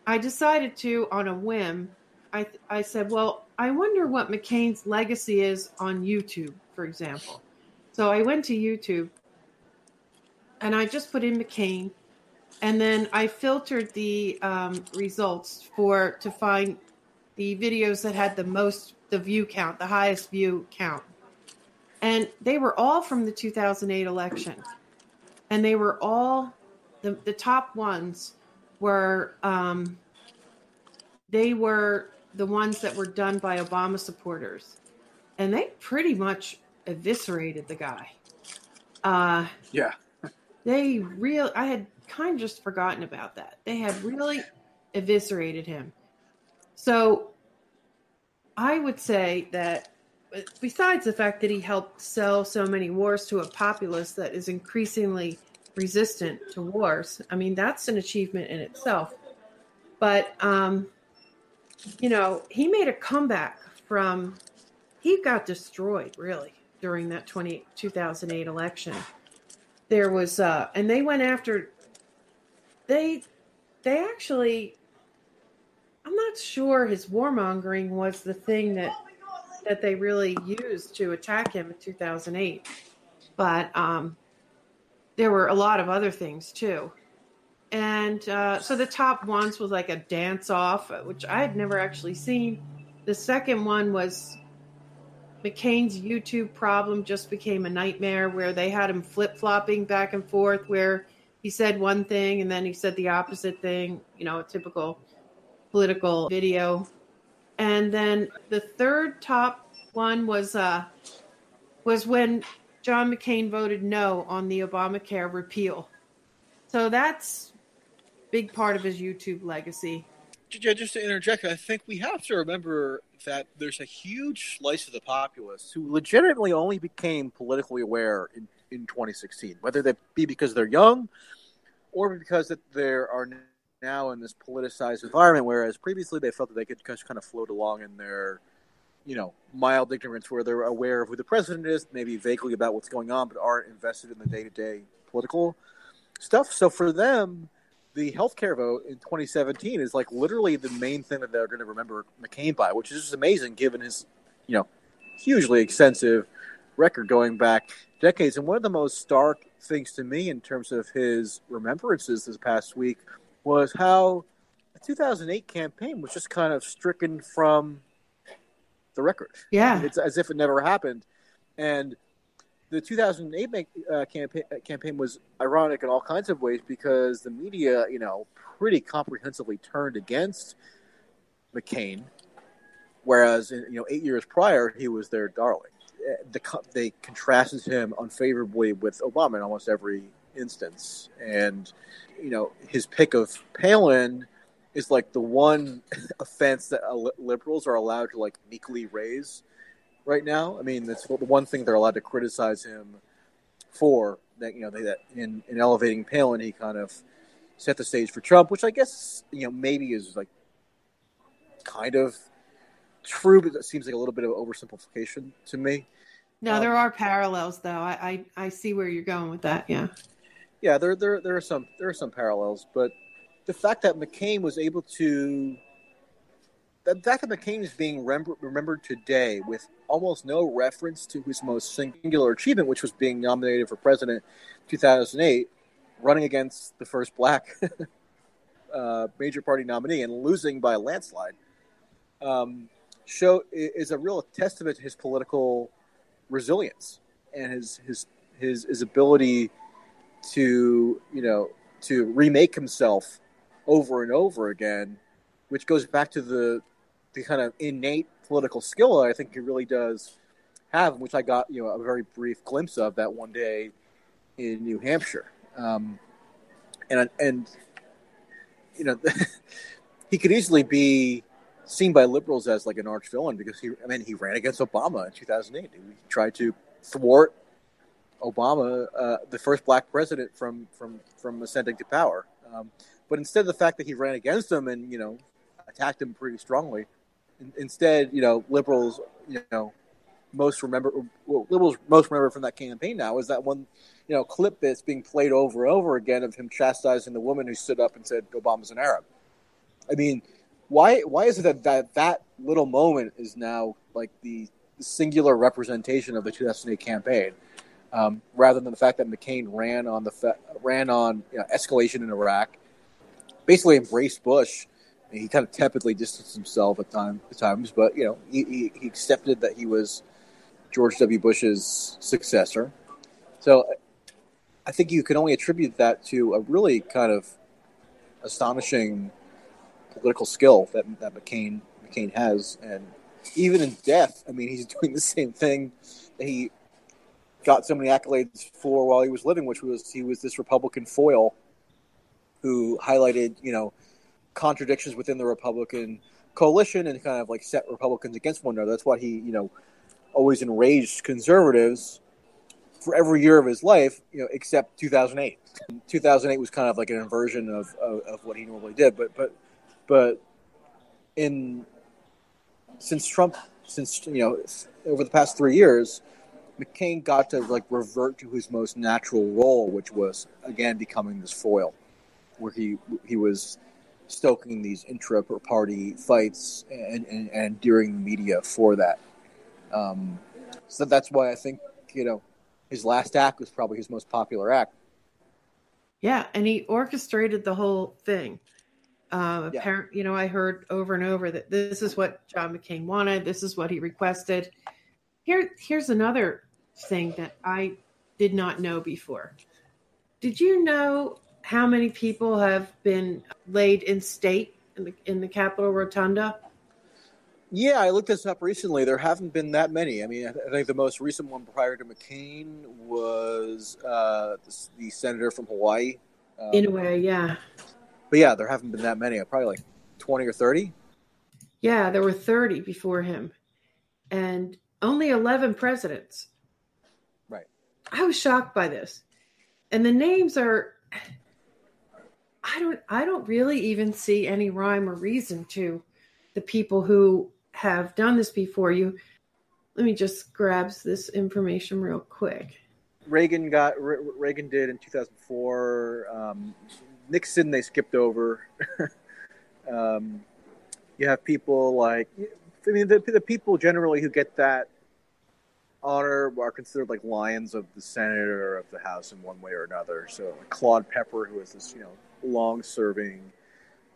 I decided to, on a whim, I said, well, I wonder what McCain's legacy is on YouTube, for example. So I went to YouTube, and I just put in McCain, and then I filtered the results to find the videos that had the view count, the highest view count. And they were all from the 2008 election. And they were all, the top ones were, they were the ones that were done by Obama supporters. And they pretty much eviscerated the guy. Yeah. I had kind of just forgotten about that. They had really eviscerated him. So I would say that besides the fact that he helped sell so many wars to a populace that is increasingly resistant to wars, I mean, that's an achievement in itself. But, he made a comeback he got destroyed, really, during that 2008 election. There was, and they went after, they actually, I'm not sure his warmongering was the thing that they really used to attack him in 2008. But there were a lot of other things, too. And so the top ones was like a dance-off, which I had never actually seen. The second one was McCain's YouTube problem just became a nightmare, where they had him flip-flopping back and forth, where he said one thing and then he said the opposite thing, a typical political video. And then the third top one was when John McCain voted no on the Obamacare repeal. So that's a big part of his YouTube legacy. Just to interject, I think we have to remember that there's a huge slice of the populace who legitimately only became politically aware in 2016, whether that be because they're young or because that they are now in this politicized environment, whereas previously they felt that they could just kind of float along in their, mild ignorance, where they're aware of who the president is, maybe vaguely about what's going on, but aren't invested in the day-to-day political stuff. So for them, the healthcare vote in 2017 is literally the main thing that they're going to remember McCain by, which is just amazing given his, hugely extensive record going back decades. And one of the most stark things to me in terms of his remembrances this past week was how the 2008 campaign was just kind of stricken from the record. Yeah. It's as if it never happened. And the 2008 campaign was ironic in all kinds of ways because the media, pretty comprehensively turned against McCain, whereas 8 years prior he was their darling. They contrasted him unfavorably with Obama in almost every instance, and his pick of Palin is like the one offense that liberals are allowed to meekly raise right now. I mean, that's the one thing they're allowed to criticize him for. That that in elevating Palin, he kind of set the stage for Trump, which I guess maybe is kind of true, but it seems like a little bit of oversimplification to me. No, there are parallels, though. I see where you're going with that. Yeah. Yeah, there are some parallels, but the fact that McCain was able to, the fact that McCain is being remembered today with almost no reference to his most singular achievement, which was being nominated for president in 2008, running against the first black major party nominee and losing by a landslide, is a real testament to his political resilience and his ability to remake himself over and over again, which goes back to the kind of innate political skill I think he really does have, which I got a very brief glimpse of that one day in New Hampshire, and he could easily be seen by liberals as like an arch villain because he ran against Obama in 2008. He tried to thwart Obama, the first black president from ascending to power. But instead of the fact that he ran against him and attacked him pretty strongly, instead liberals most remember from that campaign now is that one clip that's being played over and over again of him chastising the woman who stood up and said Obama's an Arab. I mean, why is it that little moment is now like the singular representation of the 2008 campaign, rather than the fact that McCain ran on escalation in Iraq, basically embraced Bush. He kind of tepidly distanced himself at times, but he accepted that he was George W. Bush's successor. So I think you can only attribute that to a really kind of astonishing political skill that McCain has, and even in death, I mean, he's doing the same thing that he got so many accolades for while he was living, which was he was this Republican foil who highlighted contradictions within the Republican coalition and kind of like set Republicans against one another. That's why he always enraged conservatives for every year of his life, except 2008. 2008 was kind of like an inversion of what he normally did, but since over the past 3 years, McCain got to revert to his most natural role, which was again becoming this foil, where he was stoking these intra-party fights and endearing the media for that. So that's why I think his last act was probably his most popular act. Yeah, and he orchestrated the whole thing. Yeah. I heard over and over that this is what John McCain wanted. This is what he requested. Here's another thing that I did not know before. Did you know how many people have been laid in state in the Capitol Rotunda? Yeah, I looked this up recently. There haven't been that many. I mean, I think the most recent one prior to McCain was the senator from Hawaii. In a way, yeah. But yeah, there haven't been that many. Probably like 20 or 30. Yeah, there were 30 before him. And only 11 presidents. Right. I was shocked by this. And the names are... I don't really even see any rhyme or reason to the people who have done this before you. Let me just grab this information real quick. Reagan did in 2004. Nixon they skipped over. You have people like, I mean, the people generally who get that honor are considered like lions of the Senate or of the House in one way or another. So like Claude Pepper, who is this long-serving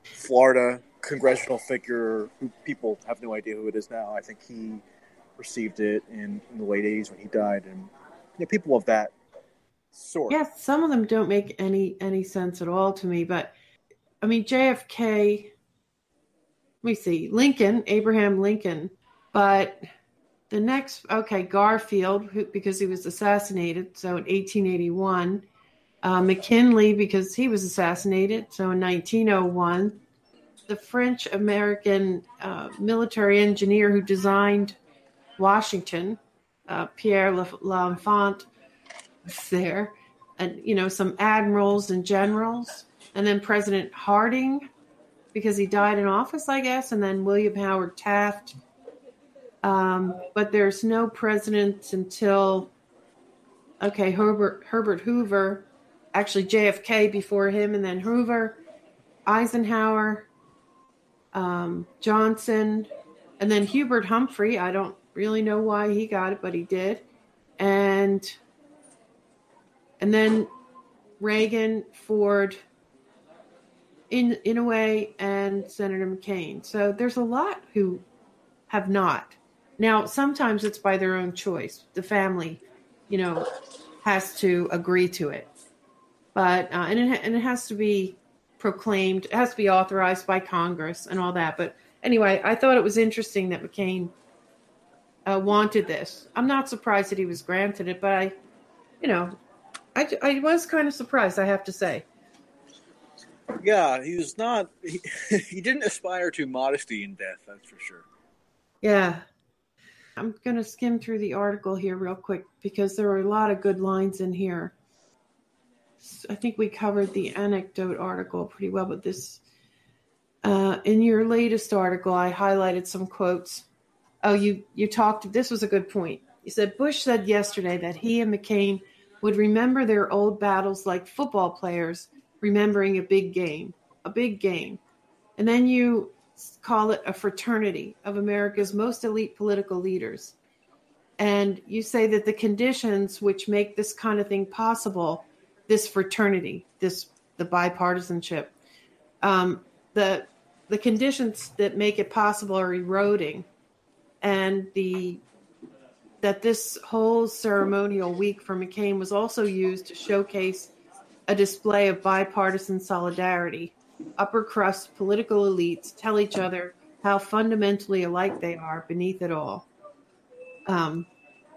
Florida congressional figure who people have no idea who it is now. I think he received it in the late 80s when he died. And people of that sort. Yes, some of them don't make any sense at all to me. But, I mean, JFK, let me see, Abraham Lincoln. But the next, Garfield, because he was assassinated, so in 1881. McKinley, because he was assassinated, so in 1901. The French-American military engineer who designed Washington, Pierre L'Enfant, was there. And, some admirals and generals. And then President Harding, because he died in office, I guess. And then William Howard Taft. But there's no presidents until, Herbert Hoover. Actually, JFK before him, and then Hoover, Eisenhower, Johnson, and then Hubert Humphrey. I don't really know why he got it, but he did. And then Reagan, Ford, Inouye, and Senator McCain. So there's a lot who have not. Now, sometimes it's by their own choice. The family, has to agree to it. But and it has to be proclaimed. It has to be authorized by Congress and all that. But anyway, I thought it was interesting that McCain wanted this. I'm not surprised that he was granted it, but I was kind of surprised, I have to say. Yeah, he was not. He didn't aspire to modesty in death, that's for sure. Yeah. I'm going to skim through the article here real quick because there are a lot of good lines in here. I think we covered the anecdote article pretty well, but this, in your latest article, I highlighted some quotes. Oh, you talked, this was a good point. You said, Bush said yesterday that he and McCain would remember their old battles like football players remembering a big game. And then you call it a fraternity of America's most elite political leaders. And you say that the conditions which make this kind of thing possible, this fraternity, the bipartisanship, the conditions that make it possible are eroding, and that this whole ceremonial week for McCain was also used to showcase a display of bipartisan solidarity. Upper crust political elites tell each other how fundamentally alike they are beneath it all.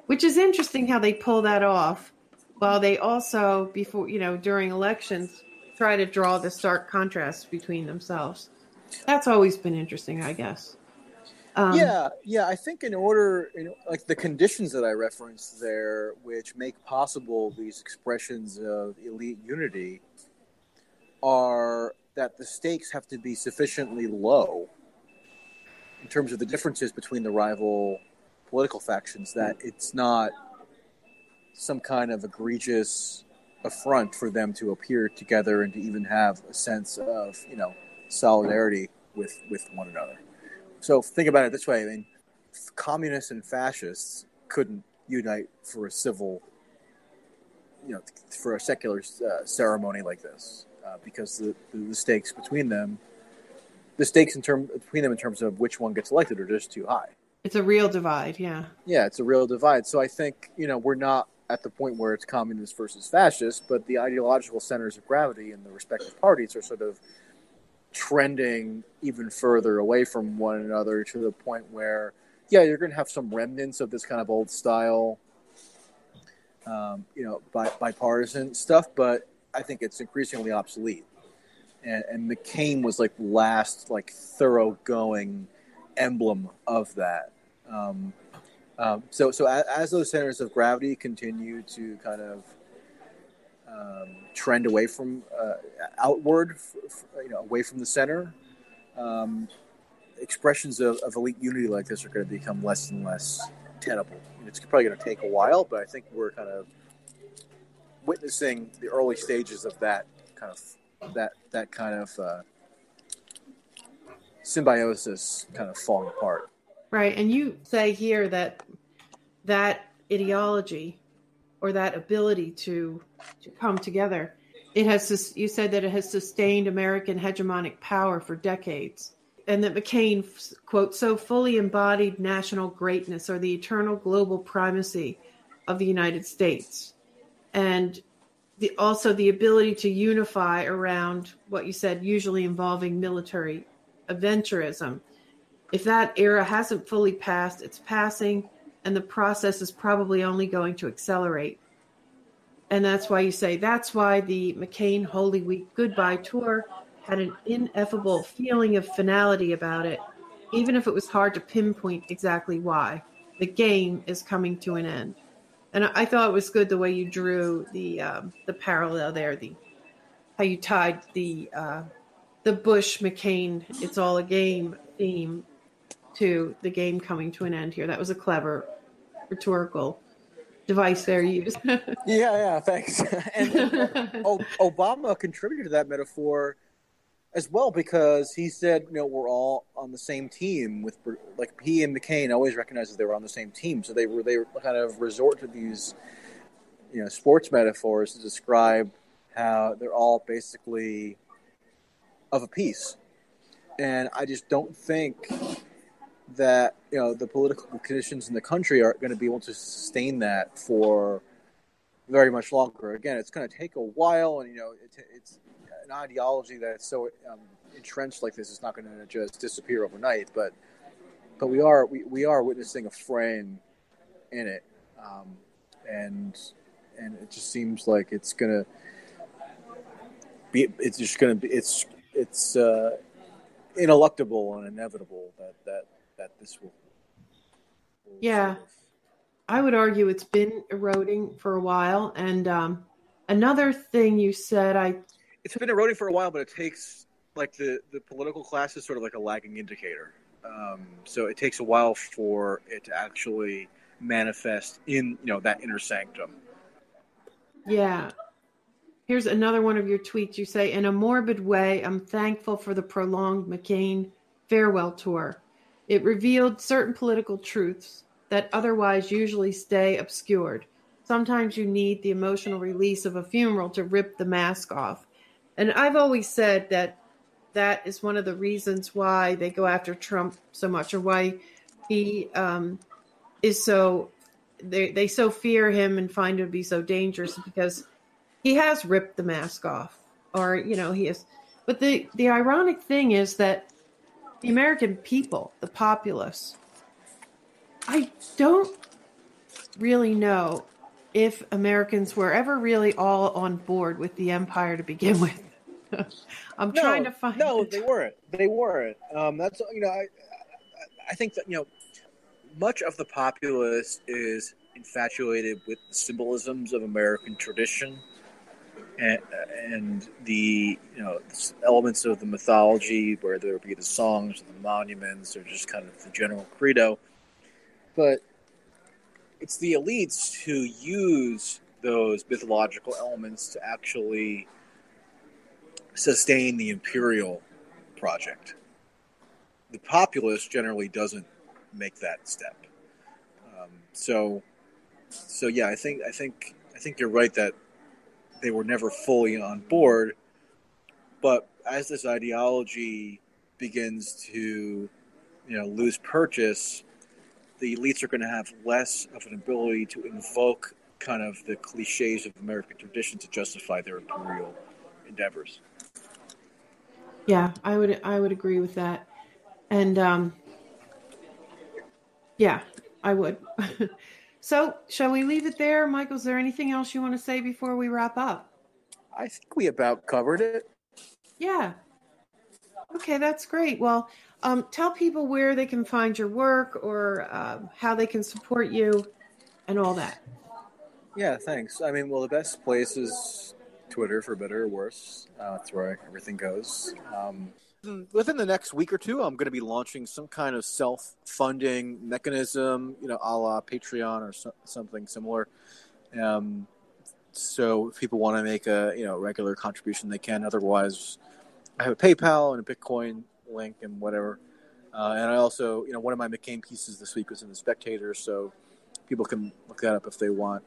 Which is interesting how they pull that off, while they also, during elections, try to draw the stark contrast between themselves. That's always been interesting, I guess. I think like the conditions that I referenced there, which make possible these expressions of elite unity, are that the stakes have to be sufficiently low in terms of the differences between the rival political factions, that it's not some kind of egregious affront for them to appear together and to even have a sense of, solidarity with one another. So think about it this way. I mean, communists and fascists couldn't unite for a civil, for a secular ceremony like this, because the stakes between them, in terms of which one gets elected are just too high. It's a real divide, yeah. Yeah, it's a real divide. So I think, we're not at the point where it's communist versus fascist, but the ideological centers of gravity in the respective parties are sort of trending even further away from one another, to the point where, you're going to have some remnants of this kind of old style, bipartisan stuff, but I think it's increasingly obsolete. And McCain was like the last thoroughgoing emblem of that. So as those centers of gravity continue to kind of trend away from outward, away from the center, expressions of elite unity like this are going to become less and less tenable. It's probably going to take a while, but I think we're kind of witnessing the early stages of that kind of symbiosis kind of falling apart. Right, and you say here that ideology or that ability to come together You said that it has sustained American hegemonic power for decades, and that McCain, quote, so fully embodied national greatness or the eternal global primacy of the United States. And also the ability to unify around what you said, usually involving military adventurism. If that era hasn't fully passed, it's passing, and the process is probably only going to accelerate. And that's why you say that's why the McCain Holy Week Goodbye Tour had an ineffable feeling of finality about it, even if it was hard to pinpoint exactly why. The game is coming to an end. And I thought it was good the way you drew the parallel there, how you tied the Bush McCain "It's all a game" theme to the game coming to an end here. That was a clever rhetorical device there used. Yeah, thanks. and Obama contributed to that metaphor as well, because he said, we're all on the same team. With like he and McCain always recognized that they were on the same team, so they were kind of resort to these sports metaphors to describe how they're all basically of a piece. And I just don't think that the political conditions in the country are going to be able to sustain that for very much longer. Again, it's going to take a while, and it's an ideology that's so entrenched like this is not going to just disappear overnight. But we are witnessing a fraying in it, and it just seems like it's going to be. It's just going to be. It's ineluctable and inevitable that this will yeah. I would argue it's been eroding for a while. And another thing you said, it's been eroding for a while, but it takes like the political class is sort of like a lagging indicator. So it takes a while for it to actually manifest in that inner sanctum. Yeah. Here's another one of your tweets. You say, in a morbid way, I'm thankful for the prolonged McCain farewell tour. It revealed certain political truths that otherwise usually stay obscured. Sometimes you need the emotional release of a funeral to rip the mask off. And I've always said that is one of the reasons why they go after Trump so much, or why he is so, they so fear him and find him to be so dangerous, because he has ripped the mask off, or, he is. But the ironic thing is that the American people, the populace, I don't really know if Americans were ever really all on board with the empire to begin with. I'm trying to find. No, they weren't. They weren't. That's I think that much of the populace is infatuated with the symbolisms of American tradition, and the elements of the mythology, whether it be the songs or the monuments or just kind of the general credo. But it's the elites who use those mythological elements to actually sustain the imperial project. The populace generally doesn't make that step. So yeah, I think you're right that they were never fully on board. But as this ideology begins to lose purchase, the elites are going to have less of an ability to invoke kind of the cliches of American tradition to justify their imperial endeavors. Yeah, I would agree with that. And yeah, I would. So, shall we leave it there, Michael? Is there anything else you want to say before we wrap up? I think we about covered it. Yeah. Okay, that's great. Well, tell people where they can find your work, or how they can support you and all that. Yeah, thanks. I mean, well, the best place is Twitter, for better or worse. That's where everything goes. Within the next week or two, I'm going to be launching some kind of self-funding mechanism, a la Patreon or something similar. So if people want to make a regular contribution, they can. Otherwise, I have a PayPal and a Bitcoin link and whatever. And I also, one of my McCain pieces this week was in the Spectator, so people can look that up if they want.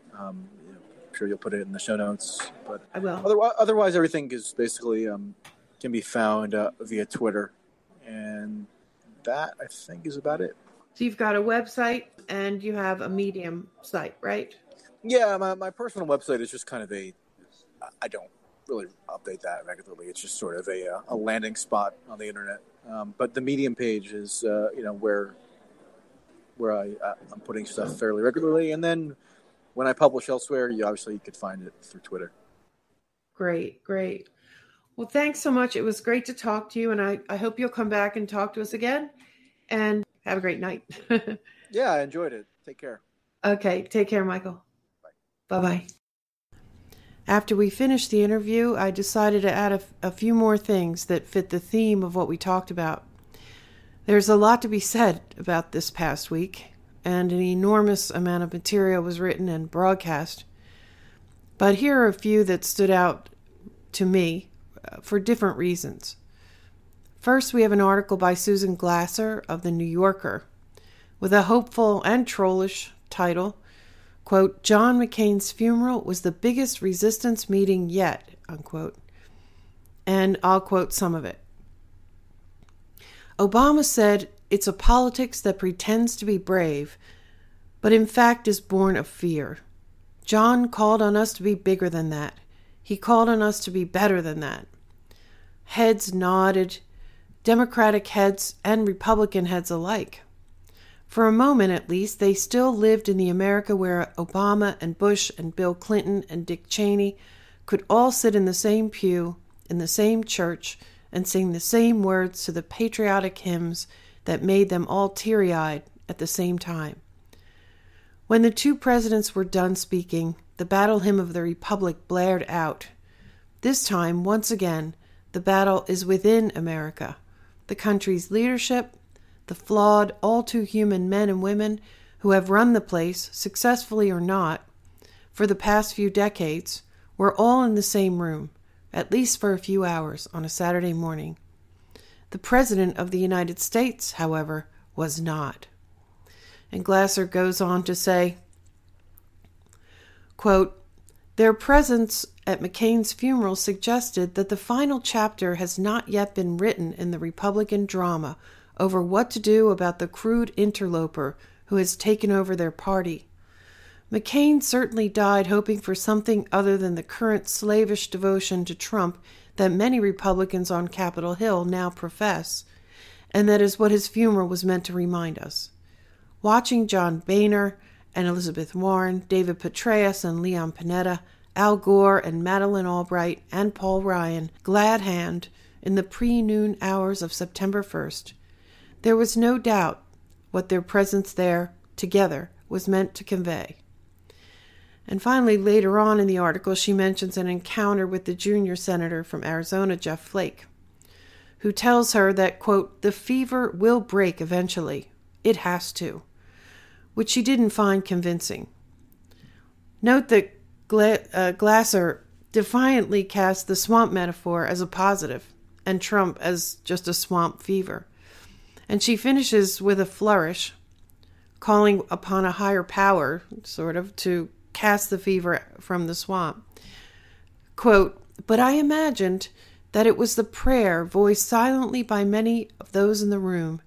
sure you'll put it in the show notes. But I will. Otherwise, everything is basically can be found via Twitter, and that I think is about it. So you've got a website and you have a Medium site, right? Yeah, my personal website is just kind of I don't really update that regularly. It's just sort of a landing spot on the internet. But the Medium page is where I'm putting stuff fairly regularly, and then when I publish elsewhere, you could find it through Twitter. Great. Well, thanks so much. It was great to talk to you, and I hope you'll come back and talk to us again. And have a great night. Yeah, I enjoyed it. Take care. Okay, take care, Michael. Bye-bye. After we finished the interview, I decided to add a few more things that fit the theme of what we talked about. There's a lot to be said about this past week, and an enormous amount of material was written and broadcast. But here are a few that stood out to me for different reasons. First, we have an article by Susan Glasser of The New Yorker with a hopeful and trollish title, quote, "John McCain's funeral was the biggest resistance meeting yet," unquote. And I'll quote some of it. Obama said, "It's a politics that pretends to be brave, but in fact is born of fear. John called on us to be bigger than that. He called on us to be better than that." Heads nodded, Democratic heads and Republican heads alike. For a moment, at least, they still lived in the America where Obama and Bush and Bill Clinton and Dick Cheney could all sit in the same pew, in the same church, and sing the same words to the patriotic hymns that made them all teary-eyed at the same time. When the two presidents were done speaking, the battle hymn of the Republic blared out. This time, once again, the battle is within America. The country's leadership, the flawed, all-too-human men and women who have run the place, successfully or not, for the past few decades, were all in the same room, at least for a few hours on a Saturday morning. The President of the United States, however, was not. And Glasser goes on to say, quote, "Their presence at McCain's funeral suggested that the final chapter has not yet been written in the Republican drama over what to do about the crude interloper who has taken over their party. McCain certainly died hoping for something other than the current slavish devotion to Trump that many Republicans on Capitol Hill now profess, and that is what his funeral was meant to remind us. Watching John Boehner and Elizabeth Warren, David Petraeus and Leon Panetta, Al Gore and Madeleine Albright and Paul Ryan glad hand in the pre-noon hours of September 1st, there was no doubt what their presence there together was meant to convey." And finally, later on in the article, she mentions an encounter with the junior senator from Arizona, Jeff Flake, who tells her that, quote, "the fever will break eventually. It has to," which she didn't find convincing. Note that Glasser defiantly cast the swamp metaphor as a positive and Trump as just a swamp fever. And she finishes with a flourish, calling upon a higher power, sort of, to cast the fever from the swamp. Quote, "But I imagined that it was the prayer voiced silently by many of those in the room.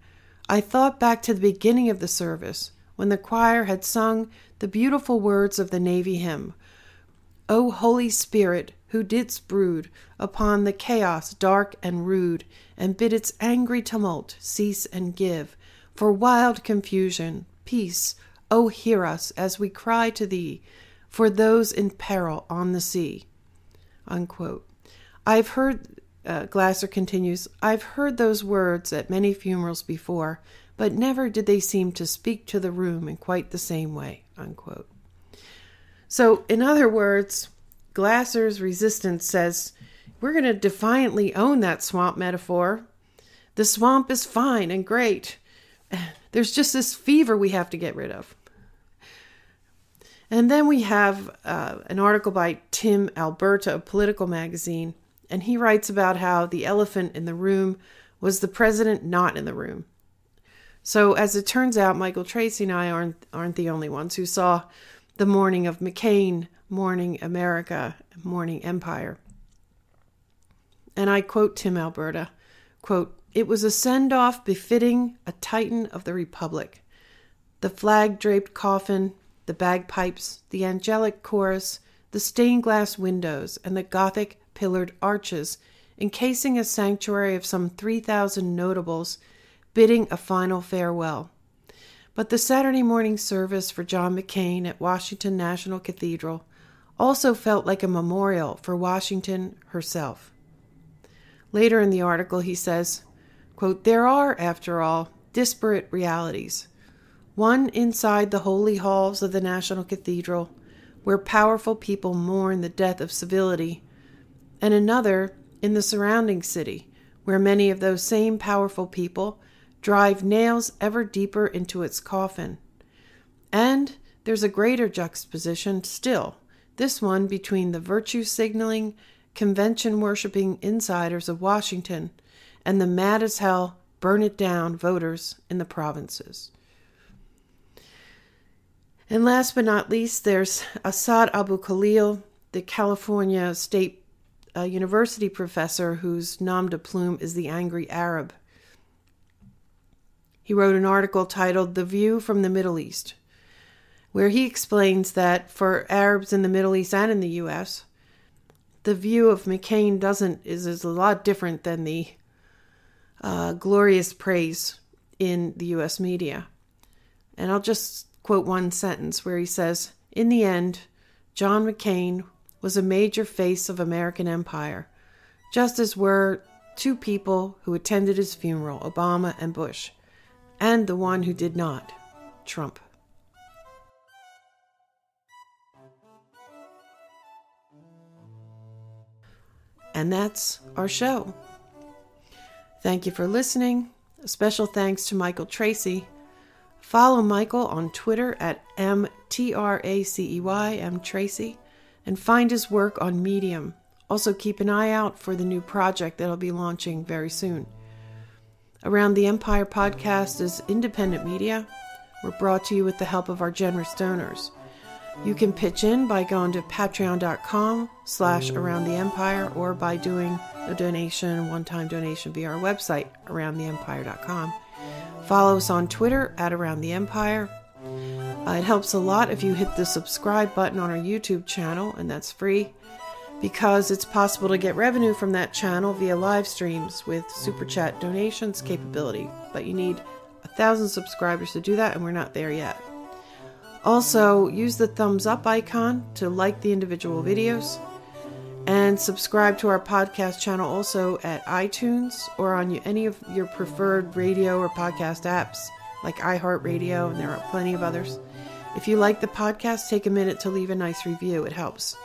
I thought back to the beginning of the service, when the choir had sung the beautiful words of the Navy hymn, 'O Holy Spirit, who didst brood upon the chaos dark and rude, and bid its angry tumult cease and give, for wild confusion, peace, O hear us as we cry to thee, for those in peril on the sea,'" unquote. I've heard, Glasser continues, "I've heard those words at many funerals before, but never did they seem to speak to the room in quite the same way," unquote. So, in other words, Glasser's resistance says, we're going to defiantly own that swamp metaphor. The swamp is fine and great. There's just this fever we have to get rid of. And then we have an article by Tim Alberta of Political Magazine, and he writes about how the elephant in the room was the president not in the room. So as it turns out, Michael Tracey and I aren't the only ones who saw the mourning of McCain Mourning America, Mourning Empire. And I quote Tim Alberta, quote, "It was a send-off befitting a titan of the Republic. The flag-draped coffin, the bagpipes, the angelic chorus, the stained glass windows, and the Gothic pillared arches encasing a sanctuary of some 3,000 notables bidding a final farewell. But the Saturday morning service for John McCain at Washington National Cathedral also felt like a memorial for Washington herself." Later in the article, he says, quote, "There are, after all, disparate realities. One inside the holy halls of the National Cathedral, where powerful people mourn the death of civility, and another in the surrounding city, where many of those same powerful people drive nails ever deeper into its coffin. And there's a greater juxtaposition still, this one between the virtue-signaling, convention-worshipping insiders of Washington and the mad-as-hell, burn-it-down voters in the provinces." And last but not least, there's Asad Abu Khalil, the California State University professor whose nom de plume is the Angry Arab. He wrote an article titled "The View from the Middle East," where he explains that for Arabs in the Middle East and in the U.S., the view of McCain is a lot different than the glorious praise in the U.S. media. And I'll just quote one sentence where he says, "In the end, John McCain was a major face of American empire, just as were two people who attended his funeral, Obama and Bush, and the one who did not, Trump." And that's our show. Thank you for listening. A special thanks to Michael Tracey. Follow Michael on Twitter at MTRACEY, mtracy, and find his work on Medium. Also keep an eye out for the new project that I'll be launching very soon. Around the Empire podcast is independent media. We're brought to you with the help of our generous donors. You can pitch in by going to patreon.com/aroundtheempire or by doing a one-time donation via our website, aroundtheempire.com. Follow us on Twitter at aroundtheempire. It helps a lot if you hit the subscribe button on our YouTube channel, and that's free, because it's possible to get revenue from that channel via live streams with Super Chat donations capability. But you need 1,000 subscribers to do that, and we're not there yet. Also, use the thumbs up icon to like the individual videos, and subscribe to our podcast channel also at iTunes or on any of your preferred radio or podcast apps like iHeartRadio, and there are plenty of others. If you like the podcast, take a minute to leave a nice review. It helps.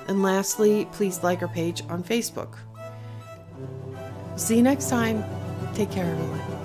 And lastly, please like our page on Facebook. See you next time. Take care, everyone.